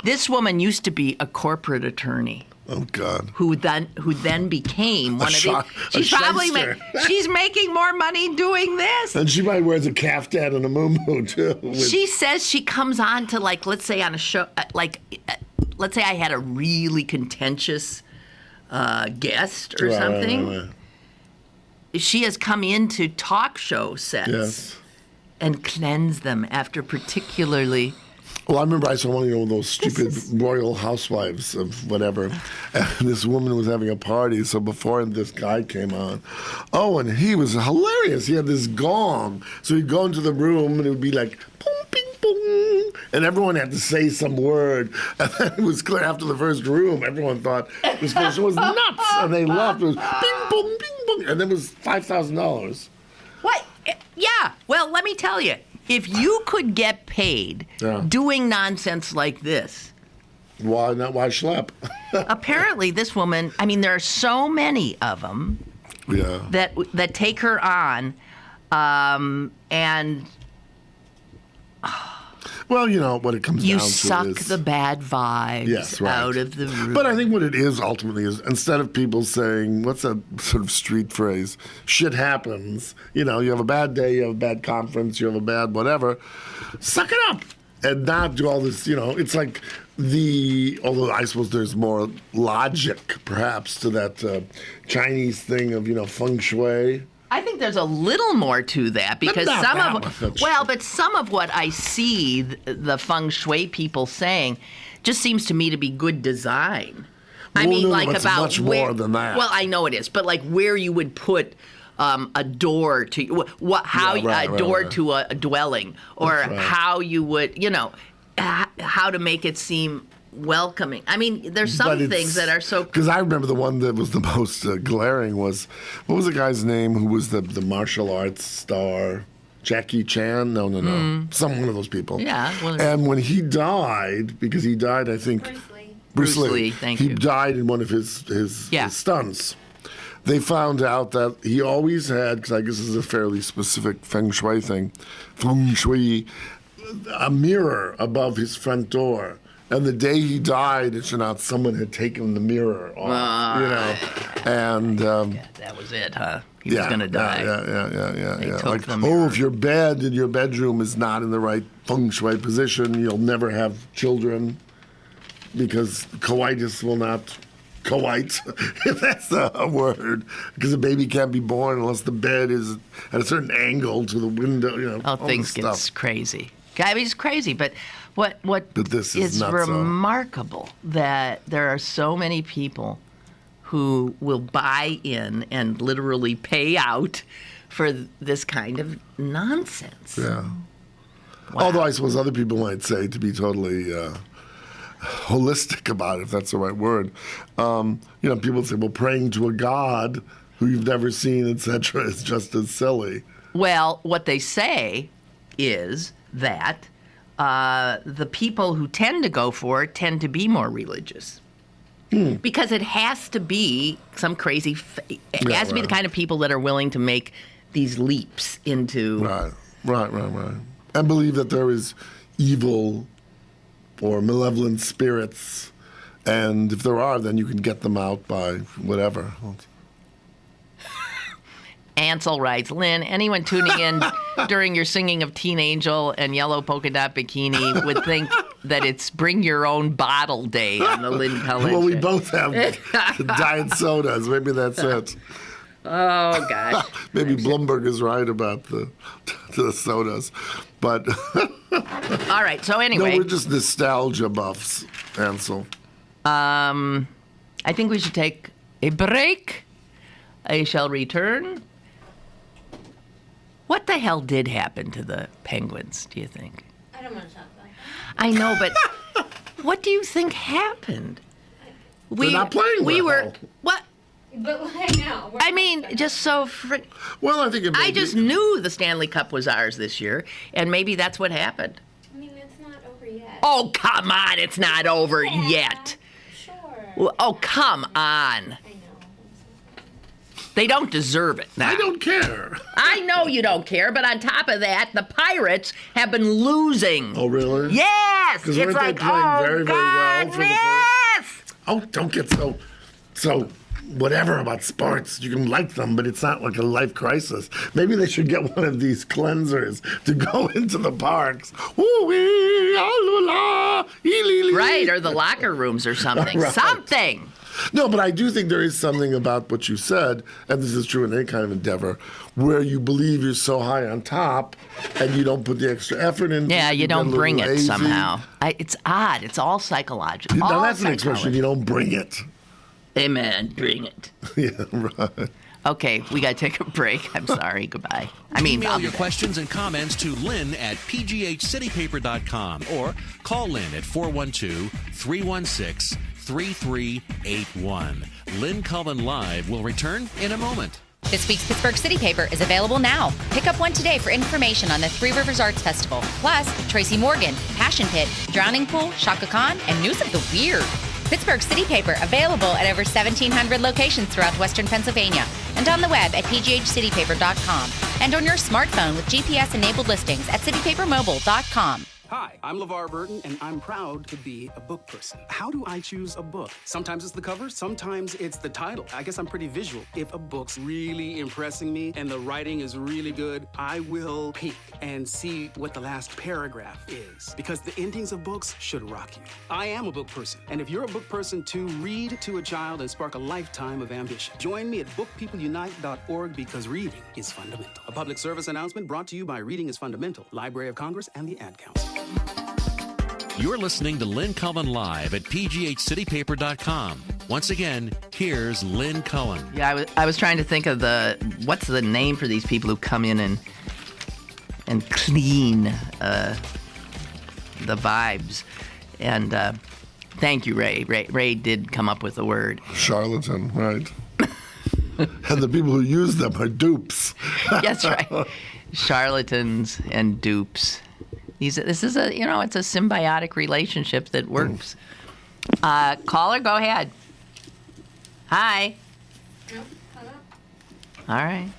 This woman used to be a corporate attorney. Oh God. Who then became one of these. Shyster. She's making more money doing this. And she probably wears a caftan and a muumuu too. She says she comes on to, like, let's say on a show, let's say I had a really contentious guest or something. Right. She has come into talk show sets and cleansed them after particularly. Well, I remember I saw one of those stupid Royal Housewives of whatever, and this woman was having a party, so before this guy came on, and he was hilarious. He had this gong, so he'd go into the room, and it would be like, boom, ping, boom, and everyone had to say some word, and then it was clear after the first room, everyone thought this person was nuts, and they laughed. It was ping, boom, ping, boom, and it was $5,000. What? Yeah, well, let me tell you. If you could get paid doing nonsense like this, why not? Why schlep? Apparently, this woman. I mean, there are so many of them. Yeah. That take her on, and. Well, you know what it comes down to is... You suck the bad vibes out of the room. But I think what it is ultimately is instead of people saying, what's that sort of street phrase, shit happens, you have a bad day, you have a bad conference, you have a bad whatever, suck it up and not do all this, it's like although I suppose there's more logic perhaps to that Chinese thing of, feng shui. I think there's a little more to that because some of what I see the feng shui people saying just seems to me to be good design. I mean, it's about much more than that. Well, I know it is, but like where you would put a door to to a dwelling, or how you would, how to make it seem welcoming. I mean, there's some things that are so... Because I remember the one that was the most glaring was, what was the guy's name who was the martial arts star? Jackie Chan? No. Some one of those people. Yeah. Well, and when he died, because he died, I think... Bruce Lee. Thank you. He died in one of his stunts. They found out that he always had, because I guess this is a fairly specific feng shui thing, a mirror above his front door. And the day he died, it turned out someone had taken the mirror off, and... that was it, huh? He was going to die. Yeah. Took Like, the mirror. if your bed in your bedroom is not in the right feng shui position, you'll never have children because coitus will not coite, if that's a word, because a baby can't be born unless the bed is at a certain angle to the window, all things get crazy. I mean, it's crazy, but... What this is remarkable that there are so many people who will buy in and literally pay out for this kind of nonsense. Yeah. Although I suppose other people might say, to be totally holistic about it, if that's the right word, people say, well, praying to a god who you've never seen, etc., is just as silly. Well, what they say is that the people who tend to go for it tend to be more religious. Because it has to be some crazy... It has to be the kind of people that are willing to make these leaps into... Right. And believe that there is evil or malevolent spirits. And if there are, then you can get them out by whatever. Ansel writes, Lynn, anyone tuning in during your singing of Teen Angel and Yellow Polka Dot Bikini would think that it's Bring Your Own Bottle Day on the Lynn Cullen Well, we show. both have diet sodas. Maybe that's it. Oh, gosh. Maybe Bloomberg is right about the sodas. But All right, so anyway. no, we're just nostalgia buffs, Ansel. I think we should take a break. I shall return. What the hell did happen to the Penguins, do you think? I don't want to talk about that. I know, but what do you think happened? They're not playing well. What? But I know. I mean, just so... Well, I think it may I just knew the Stanley Cup was ours this year, and maybe that's what happened. I mean, it's not over yet. Oh, come on, it's not over yet. Sure. Oh, come on. I know. They don't deserve it. I don't care. I know you don't care, but on top of that, the Pirates have been losing. Oh, really? Yes! Because It's weren't like, they playing oh, very, very God, well for the yes! first? Oh, don't get so whatever about sports. You can like them, but it's not like a life crisis. Maybe they should get one of these cleansers to go into the parks. Woo-wee, ah-la-la, ee-lee-lee. Right, or the locker rooms or something. Right. Something! No, but I do think there is something about what you said, and this is true in any kind of endeavor, where you believe you're so high on top and you don't put the extra effort in. Yeah, you get a don't little bring it lazy. somehow. It's odd. It's all psychological. Now, All that's an expression. psychology. You don't bring it. Amen. Bring it. Yeah, right. Okay, we got to take a break. I'm sorry. Goodbye. Email I'll be your back. questions and comments to Lynn at pghcitypaper.com or call Lynn at 412-316-3381. Lynn Cullen Live will return in a moment. This week's Pittsburgh City Paper is available now. Pick up one today for information on the Three Rivers Arts Festival, plus Tracy Morgan, Passion Pit, Drowning Pool, Shaka Khan, and News of the Weird. Pittsburgh City Paper available at over 1,700 locations throughout Western Pennsylvania and on the web at pghcitypaper.com and on your smartphone with GPS-enabled listings at citypapermobile.com. Hi, I'm LeVar Burton, and I'm proud to be a book person. How do I choose a book? Sometimes it's the cover, sometimes it's the title. I guess I'm pretty visual. If a book's really impressing me and the writing is really good, I will peek and see what the last paragraph is, because the endings of books should rock you. I am a book person, and if you're a book person too, read to a child and spark a lifetime of ambition. Join me at bookpeopleunite.org, because reading is fundamental. A public service announcement brought to you by Reading is Fundamental, Library of Congress, and the Ad Council. You're listening to Lynn Cullen Live at pghcitypaper.com. Once again, here's Lynn Cullen. Yeah, I was trying to think of what's the name for these people who come in and clean the vibes. And thank you, Ray. Ray did come up with the word. Charlatan, right. And the people who use them are dupes. That's right. Charlatans and dupes. This is it's a symbiotic relationship that works. Caller, go ahead. Hi. No, hung up. All right.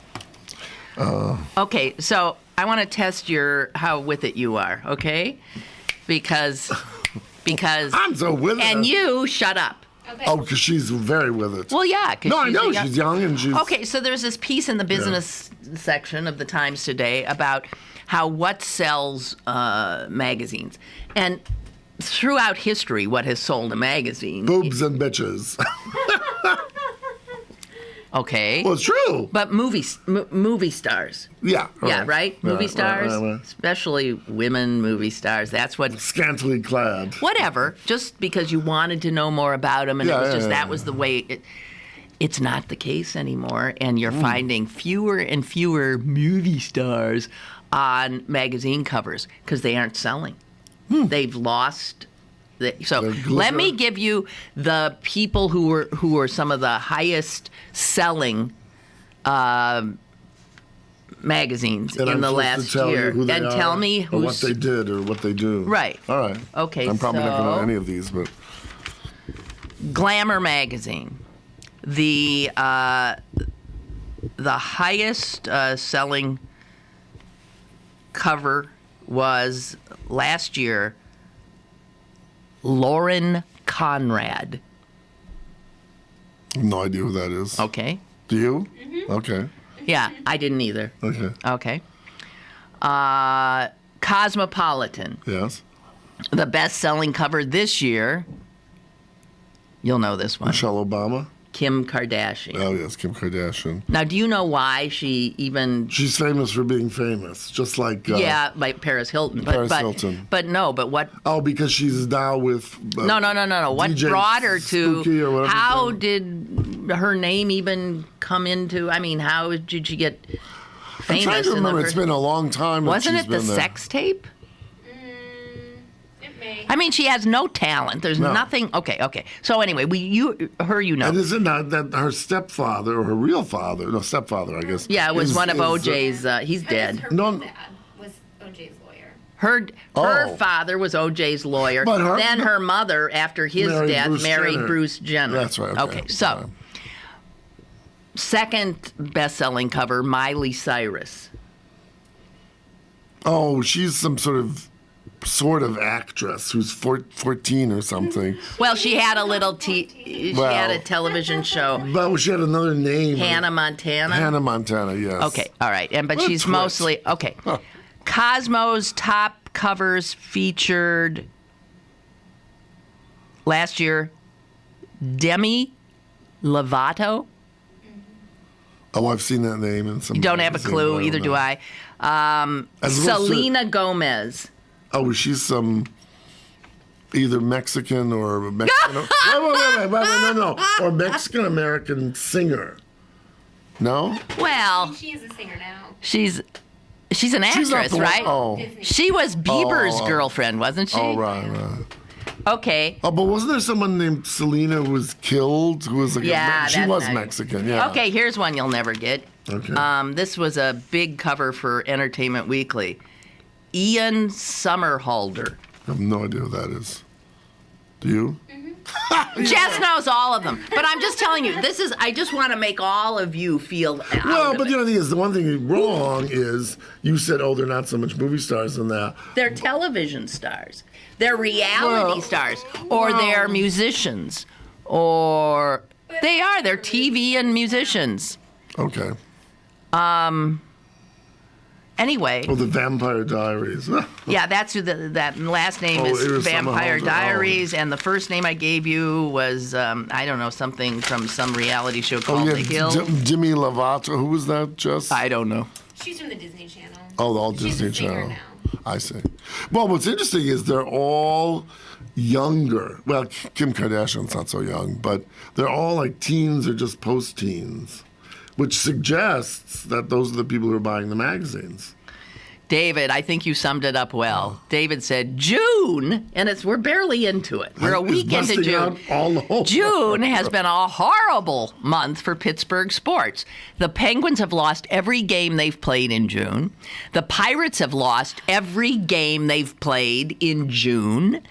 Okay, so I want to test how with it you are, okay? Because I'm so with it. And you shut up. Okay. Oh, because she's very with it. Well, yeah. No, I know. She's young and she's... Okay, so there's this piece in the business section of the Times today about what sells magazines. And throughout history, what has sold a magazine... Boobs and bitches. Okay. Well, it's true. But movie stars. Yeah. Yeah, right? Movie stars, right. especially women movie stars. That's what... Scantily clad. Whatever. Just because you wanted to know more about them, and that was the way... It's not the case anymore, and you're finding fewer and fewer movie stars on magazine covers because they aren't selling. They've lost. So let me give you the people who were some of the highest selling magazines in the last year, and tell me who's, or what they did or what they do. Right. All right. Okay. I'm probably not going to know any of these, but Glamour magazine, the highest selling cover was last year Lauren Conrad. no idea who that is. Okay. Do you? Mm-hmm. Okay. Yeah, I didn't either. Okay. Okay. Cosmopolitan. Yes. The best-selling cover this year, you'll know this one. Michelle Obama. Kim Kardashian. Oh yes, Kim Kardashian. Now, do you know why she even... She's famous for being famous, just like yeah, like Paris Hilton. Hilton. But no, but what... Oh, because she's now with... No. What DJ brought her to... Spooky or whatever How his did her name even come into... I mean, how did she get famous? I'm trying to remember. It's been a long time. Wasn't it the sex tape? It may. I mean, she has no talent. There's nothing... Okay. So anyway, you know. And is it not that her stepfather, or her real father, no, stepfather, I guess. Yeah, it was one of OJ's... he's dead. Her No. dad was OJ's lawyer. Her father was OJ's lawyer. But then her mother, after his death, married Bruce Jenner. That's right. Okay, so second best-selling cover, Miley Cyrus. Oh, she's some sort of actress who's 14 or something. Well, she had a little she had a television show. But she had another name. Hannah Montana. Hannah Montana, yes. Okay, all right, but she's twit. mostly okay. Huh. Cosmo's top covers featured last year Demi Lovato. Oh, I've seen that name in some. You don't have a clue, either do I. Selena Gomez. Oh, she's some either Mexican or Mexican. wait, no. Or Mexican-American singer. No? Well, She is a singer now. she's an She's not actress, the one- right? Oh. Disney. She was Bieber's girlfriend, wasn't she? Oh, right. Okay. Oh, but wasn't there someone named Selena who was killed? Who was like Yeah, she that's was not- Mexican, yeah. Okay, here's one you'll never get. Okay. This was a big cover for Entertainment Weekly. Ian Somerhalder. I have no idea who that is. Do you? Jess knows all of them. But I'm just telling you, I just want to make all of you feel out Well, of but it. the other thing is, the one thing wrong is you said, oh, they're not so much movie stars than that. They're television stars. They're reality stars. Or they're musicians. Or they're TV and musicians. Okay. Anyway. Oh, the Vampire Diaries. Yeah, that's who that last name is Iris Vampire Somerhalder. Diaries, and the first name I gave you was, I don't know, something from some reality show called The Hill. Demi Lovato. Who was that, Jess? I don't know. She's from the Disney Channel. Oh, all She's Disney a singer Channel. now. I see. Well, what's interesting is they're all younger. Well, Kim Kardashian's not so young, but they're all like teens or just post-teens, which suggests that those are the people who are buying the magazines. David, I think you summed it up well. David said June, and we're barely into it. We're a week into June. June has been a horrible month for Pittsburgh sports. The Penguins have lost every game they've played in June. The Pirates have lost every game they've played in June.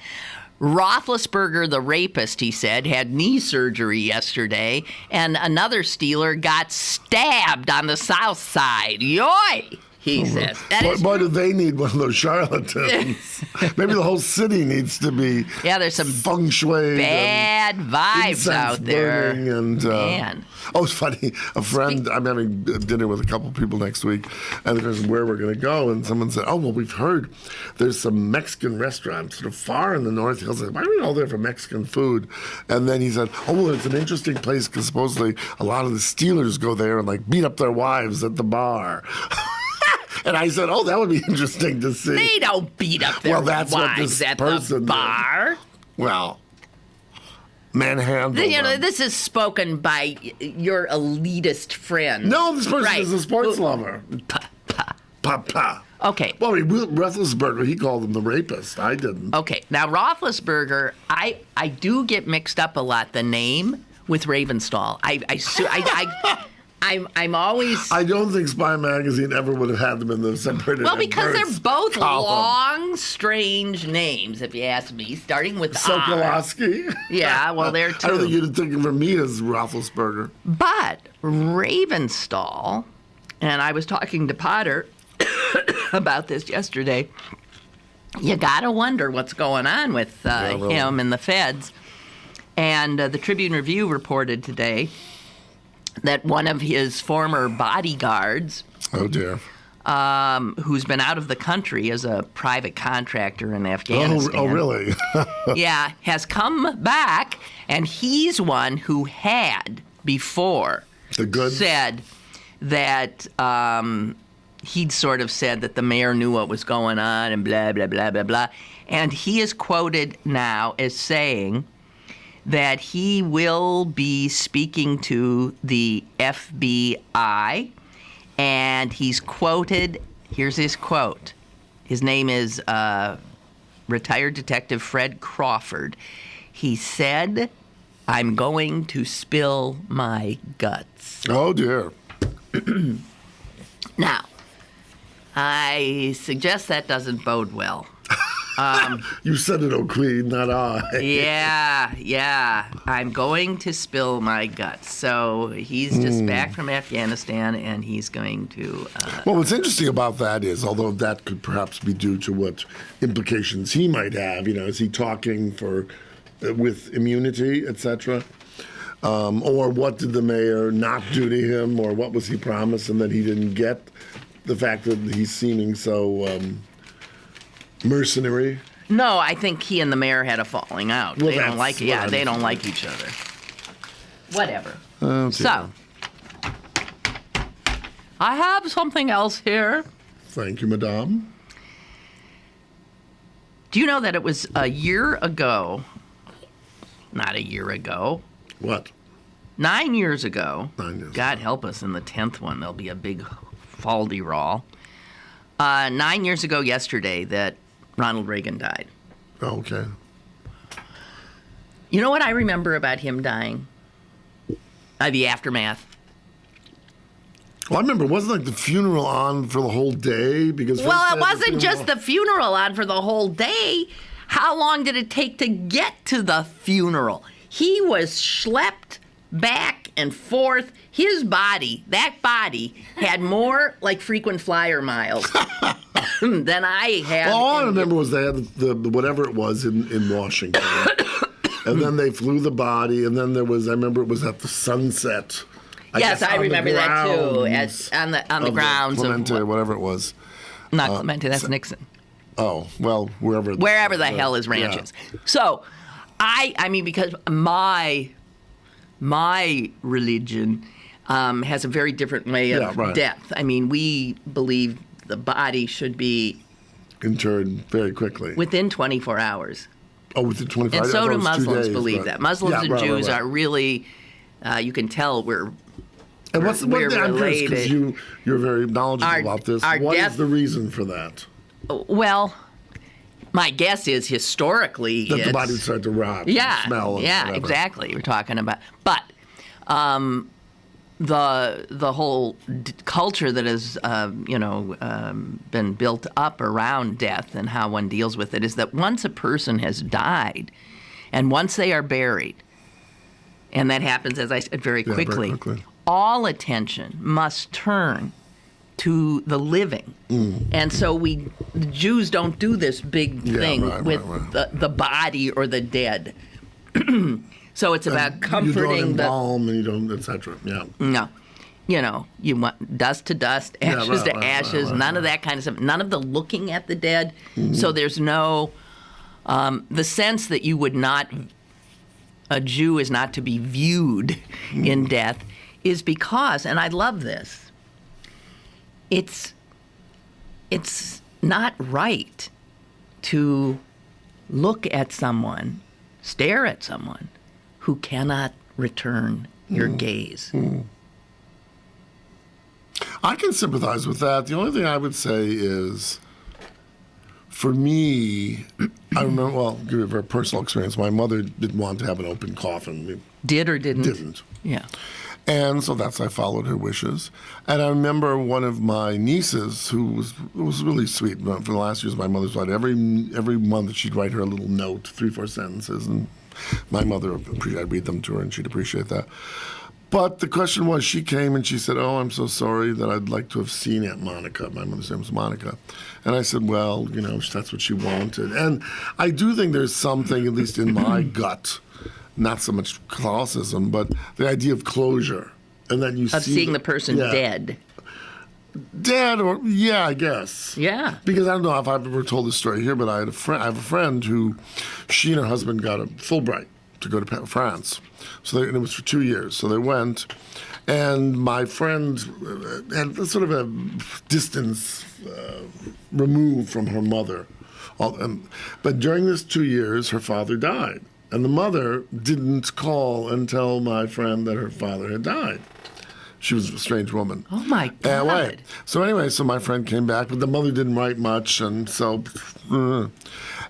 Roethlisberger, the rapist, he said, had knee surgery yesterday, and another Steeler got stabbed on the south side. Yoy! He says. Why do they need one of those charlatans? Maybe the whole city needs to be there's some feng shui bad vibes out there. And, Man. Oh, it's funny. A friend, I'm having dinner with a couple people next week, and there's where we're going to go, and someone said, oh, well, we've heard there's some Mexican restaurants sort of far in the North Hills. Why are we all there for Mexican food? And then he said, oh, well, it's an interesting place because supposedly a lot of the Steelers go there and like beat up their wives at the bar. And I said, oh, that would be interesting to see. They don't beat up their wives at the bar. Did. Well, manhandled them. This is spoken by your elitist friend. No, this person is a sports lover. Pa. Okay. Well, Roethlisberger, he called him the rapist. I didn't. Okay. Now, Roethlisberger, I do get mixed up a lot, the name, with Ravenstahl. I'm always... I don't think Spy Magazine ever would have had them in the separated. Well, because they're both column. long, strange names, if you ask me, starting with Sokolowski. R. Yeah, well, they're two. I don't think you'd think of me as Roethlisberger. But Ravenstahl, and I was talking to Potter about this yesterday, you got to wonder what's going on with really. him and the feds. And the Tribune Review reported today that one of his former bodyguards, oh dear, who's been out of the country as a private contractor in Afghanistan. Oh really? Yeah, has come back, and he's one who had before said that he'd sort of said that the mayor knew what was going on and blah, blah, blah, blah, blah. And he is quoted now as saying that he will be speaking to the FBI, and he's quoted, here's his quote. His name is retired Detective Fred Crawford. He said, "I'm going to spill my guts." Oh dear. Now, I suggest that doesn't bode well. You said it, oh Queen, not I. Yeah. I'm going to spill my guts. So he's just back from Afghanistan, and he's going to... Well, what's interesting about that is, although that could perhaps be due to what implications he might have, is he talking with immunity, etc.? Or what did the mayor not do to him, or what was he promised and that he didn't get? The fact that he's seeming so... mercenary? No, I think he and the mayor had a falling out. Well, they don't like it. Yeah, they don't like each other. Whatever. Okay. So, I have something else here. Thank you, madame. Do you know that it was a year ago? Not a year ago. What? 9 years ago. 9 years. God help us in the 10th one. There'll be a big faldy-roll. 9 years ago yesterday that Ronald Reagan died. Oh, okay. You know what I remember about him dying? The aftermath. Well, I remember, wasn't like the funeral on for the whole day? Well, it wasn't just the funeral on for the whole day. How long did it take to get to the funeral? He was schlepped back and forth. His body, that body, had more like frequent flyer miles than I had. Well, all I remember was they had the whatever it was in Washington. And then they flew the body, and then there was, I remember it was at the sunset. Yes, I remember that too. On the grounds of Clemente, whatever it was. Not Clemente, that's Nixon. Oh, well, wherever the hell his ranch is. So, I mean, because my religion has a very different way of death. I mean, we believe the body should be interred very quickly. Within 24 hours. Oh, within 24 And hours? so do Muslims believe that. Muslims and Jews are really, you can tell we're related. I'm curious, because you're very knowledgeable about this. What is the reason for that? Well, my guess is historically that the body would start to rot, smell, and whatever. Exactly. We're talking about, but the whole culture that has been built up around death and how one deals with it is that once a person has died, and once they are buried, and that happens, as I said, very quickly, all attention must turn to the living. And so the Jews don't do this big thing with the body or the dead. So it's about comforting you don't embalm and you don't, etc. Yeah. No. You want dust to dust, ashes to ashes, none of that kind of stuff. None of the looking at the dead. So there's no, the sense that you would not, a Jew is not to be viewed in death is because, and I love this, it's not right to look at someone, stare at someone who cannot return your gaze. I can sympathize with that. The only thing I would say is, for me, I remember, well, I'll give you a very personal experience. My mother didn't want to have an open coffin. Did or didn't? Didn't. Yeah. And so I followed her wishes. And I remember one of my nieces, who was really sweet. For the last years, my mother's died. Every month she'd write her a little note, 3-4 sentences, and my mother, I'd read them to her, and she'd appreciate that. But the question was, she came and she said, "Oh, I'm so sorry that I'd like to have seen Aunt Monica." My mother's name was Monica. And I said, well, that's what she wanted. And I do think there's something, at least in my gut, not so much Catholicism, but the idea of closure. And then you of seeing the person dead. Dead, or, yeah, I guess. Yeah. Because I don't know if I've ever told this story here, but I have a friend who, she and her husband got a Fulbright to go to France. And it was for 2 years. So they went, and my friend had sort of a distance removed from her mother. But during this 2 years, her father died. And the mother didn't call and tell my friend that her father had died. She was a strange woman. Oh, my God. So my friend came back, but the mother didn't write much, and so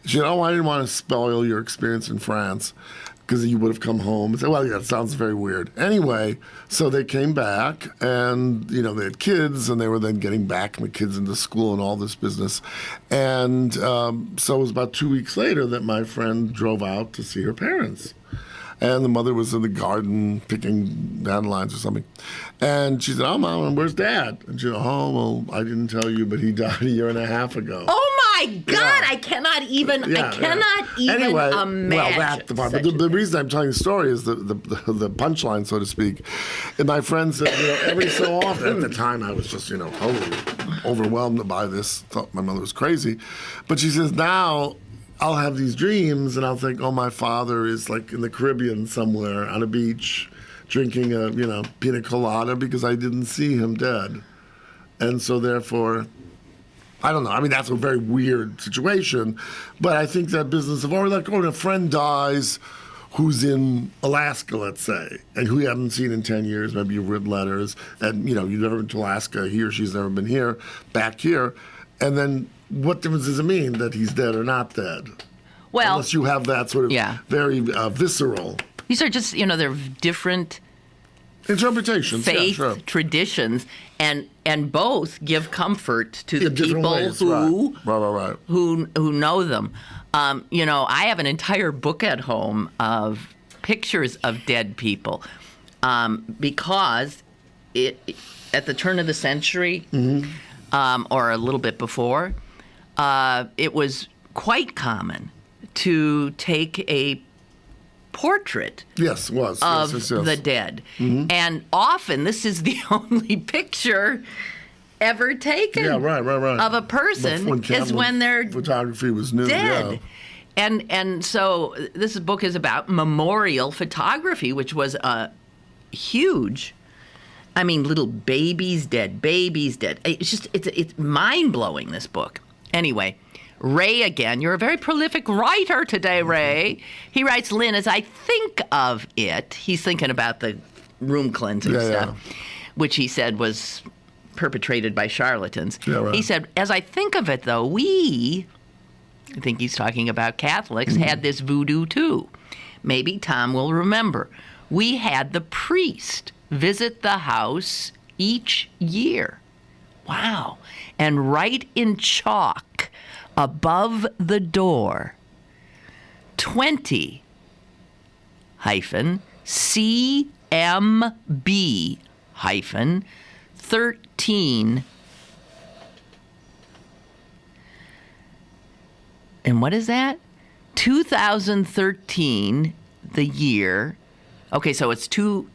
she said, I didn't want to spoil your experience in France, because you would have come home and said, well, yeah, it sounds very weird. Anyway, so they came back, and, they had kids, and they were then getting back the kids into school and all this business. And so it was about 2 weeks later that my friend drove out to see her parents. And the mother was in the garden picking dandelions or something. And she said, "Oh, Mom, where's Dad?" And she said, "Oh, well, I didn't tell you, but he died a year and a half ago." Oh, my God. Yeah. I cannot even imagine. Well, that's the part. But the reason I'm telling the story is the punchline, so to speak. And my friend said, every so often, at the time I was just, totally overwhelmed by this, thought my mother was crazy. But she says, now I'll have these dreams, and I'll think, oh, my father is like in the Caribbean somewhere on a beach drinking a, pina colada because I didn't see him dead. And so therefore, I don't know. I mean, that's a very weird situation. But I think that business of, when a friend dies who's in Alaska, let's say, and who you haven't seen in 10 years, maybe you've written letters, and, you've never been to Alaska, he or she's never been here, back here, and then what difference does it mean that he's dead or not dead? Well, unless you have that sort of very visceral. These are just, they're different interpretations, faith traditions, and both give comfort to the people who know them. I have an entire book at home of pictures of dead people because at the turn of the century or a little bit before, it was quite common to take a portrait of the dead. Mm-hmm. And often this is the only picture ever taken of a person is when they're photography was new. Dead. Yeah. And so this book is about memorial photography, which was a huge, little babies dead. It's mind-blowing, this book. Anyway, Ray again. You're a very prolific writer today, Ray. He writes, Lynn, as I think of it, he's thinking about the room cleansing stuff, which he said was perpetrated by charlatans. Yeah, right. He said, as I think of it, though, I think he's talking about Catholics, had this voodoo too. Maybe Tom will remember. We had the priest visit the house each year. Wow. And write in chalk above the door, 20 CMB 13. And what is that? 2013, the year. Okay, so it's 20,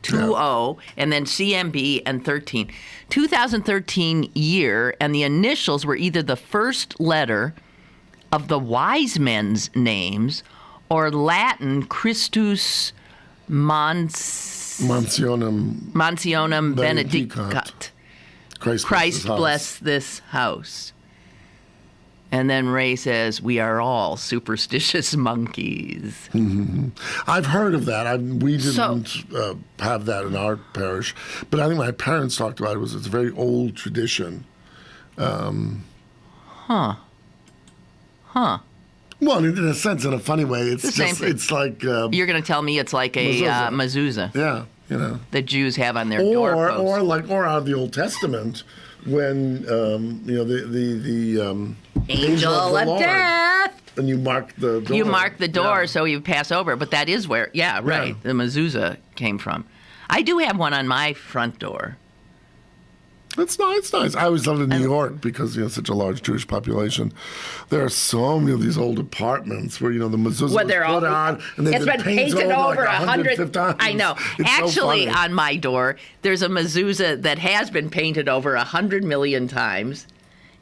and then CMB and 13. 2013 year, and the initials were either the first letter of the wise men's names or Latin Christus Mansionem Benedicat. Christ bless this house. And then Ray says, we are all superstitious monkeys. Mm-hmm. I've heard of that. We didn't have that in our parish. But I think my parents talked about it. It's a very old tradition. Well, in a sense, in a funny way, it's like... You're going to tell me it's like a mezuzah. Yeah, that Jews have on their doorposts. Or out of the Old Testament, when, the angel of death. And you mark the door. You mark the door so you pass over. But that is where, the mezuzah came from. I do have one on my front door. It's nice. I always loved in New York because such a large Jewish population. There are so many of these old apartments where the mezuzah was put on and they've been painted over 100 times. I know. It's actually, so on my door, there's a mezuzah that has been painted over 100 million times.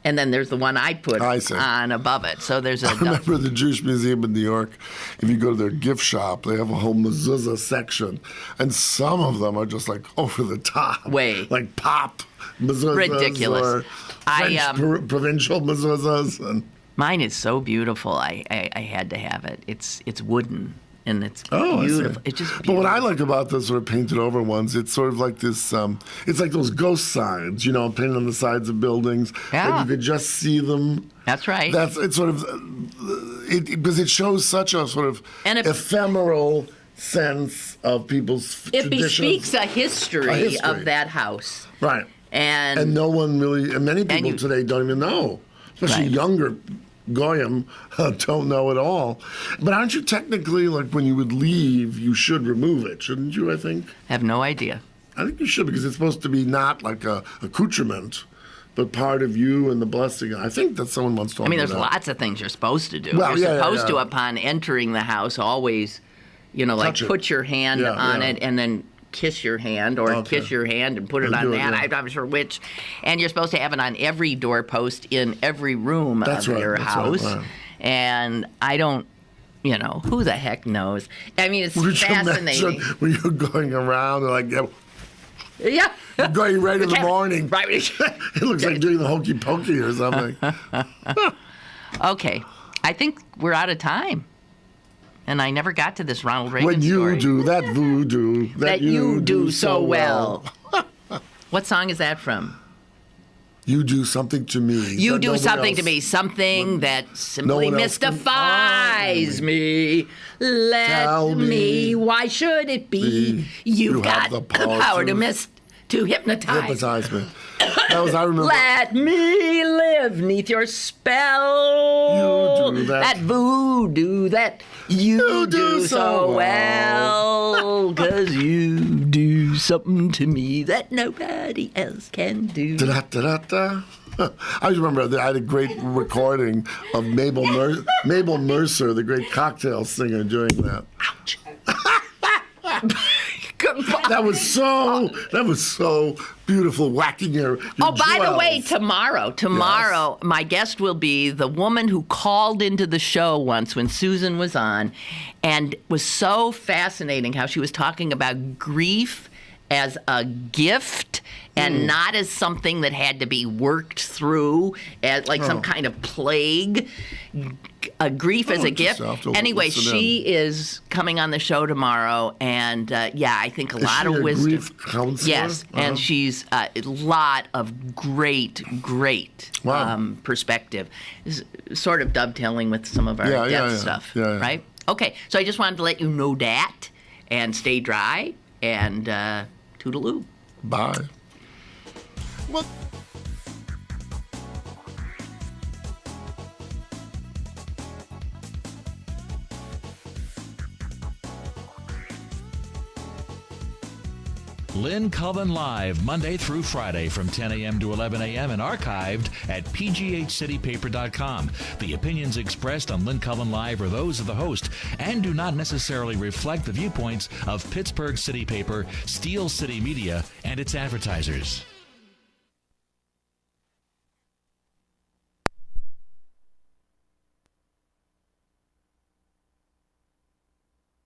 And then there's the one I put on above it. So there's I remember the Jewish Museum in New York. If you go to their gift shop, they have a whole mezuzah section. And some of them are just like over the top. Like pop mezuzahs. Ridiculous. Or French provincial mezuzahs. And mine is so beautiful. I had to have it. It's wooden. And it's beautiful. It's just beautiful. But what I like about the sort of painted over ones, it's sort of like this, it's like those ghost signs, painted on the sides of buildings. Yeah. That you could just see them. That's right. It's sort of, because it shows such a sort of ephemeral sense of people's traditions. It bespeaks a history of that house. Right. And no one really, and many people today don't even know, especially younger Goyim don't know at all. But aren't you technically, like when you would leave, you should remove it, shouldn't you, I think? I have no idea. I think you should, because it's supposed to be not like a accoutrement, but part of you and the blessing. I think that someone once told me there's lots of things you're supposed to do. Well, you're supposed to, upon entering the house, always, put your hand on it and then kiss your hand or kiss your hand and put it on that. I'm not sure which. And you're supposed to have it on every doorpost in every room of your house. Right. And I don't, who the heck knows? It's fascinating. When you're going around and you're going right in the morning. Right. It looks like doing the hokey pokey or something. Okay. I think we're out of time. And I never got to this Ronald Reagan story. When you do that voodoo that you do so well. What song is that from? You do something to me. You do something to me. Something that simply mystifies me. Let me. Why should it be? You've got the power to hypnotize me. That was, I remember. Let me live neath your spell. You do that. That voodoo that you do so well. 'Cause you do something to me that nobody else can do. Da-da-da-da-da. I remember I had a great recording of Mabel Mercer, the great cocktail singer, doing that. Ouch. That was so beautiful, whacking your by the way, tomorrow, my guest will be the woman who called into the show once when Susan was on, and was so fascinating how she was talking about grief as a gift and not as something that had to be worked through as like some kind of plague. Grief as a gift. Anyway, she is coming on the show tomorrow, and I think a lot of wisdom. Grief counselor? Yes, and she's a lot of great perspective, sort of dovetailing with some of our death stuff, right? Okay, so I just wanted to let you know that, and stay dry, and toodaloo. Bye. Well, Lynn Cullen Live, Monday through Friday from 10 a.m. to 11 a.m. and archived at pghcitypaper.com. The opinions expressed on Lynn Cullen Live are those of the host and do not necessarily reflect the viewpoints of Pittsburgh City Paper, Steel City Media, and its advertisers.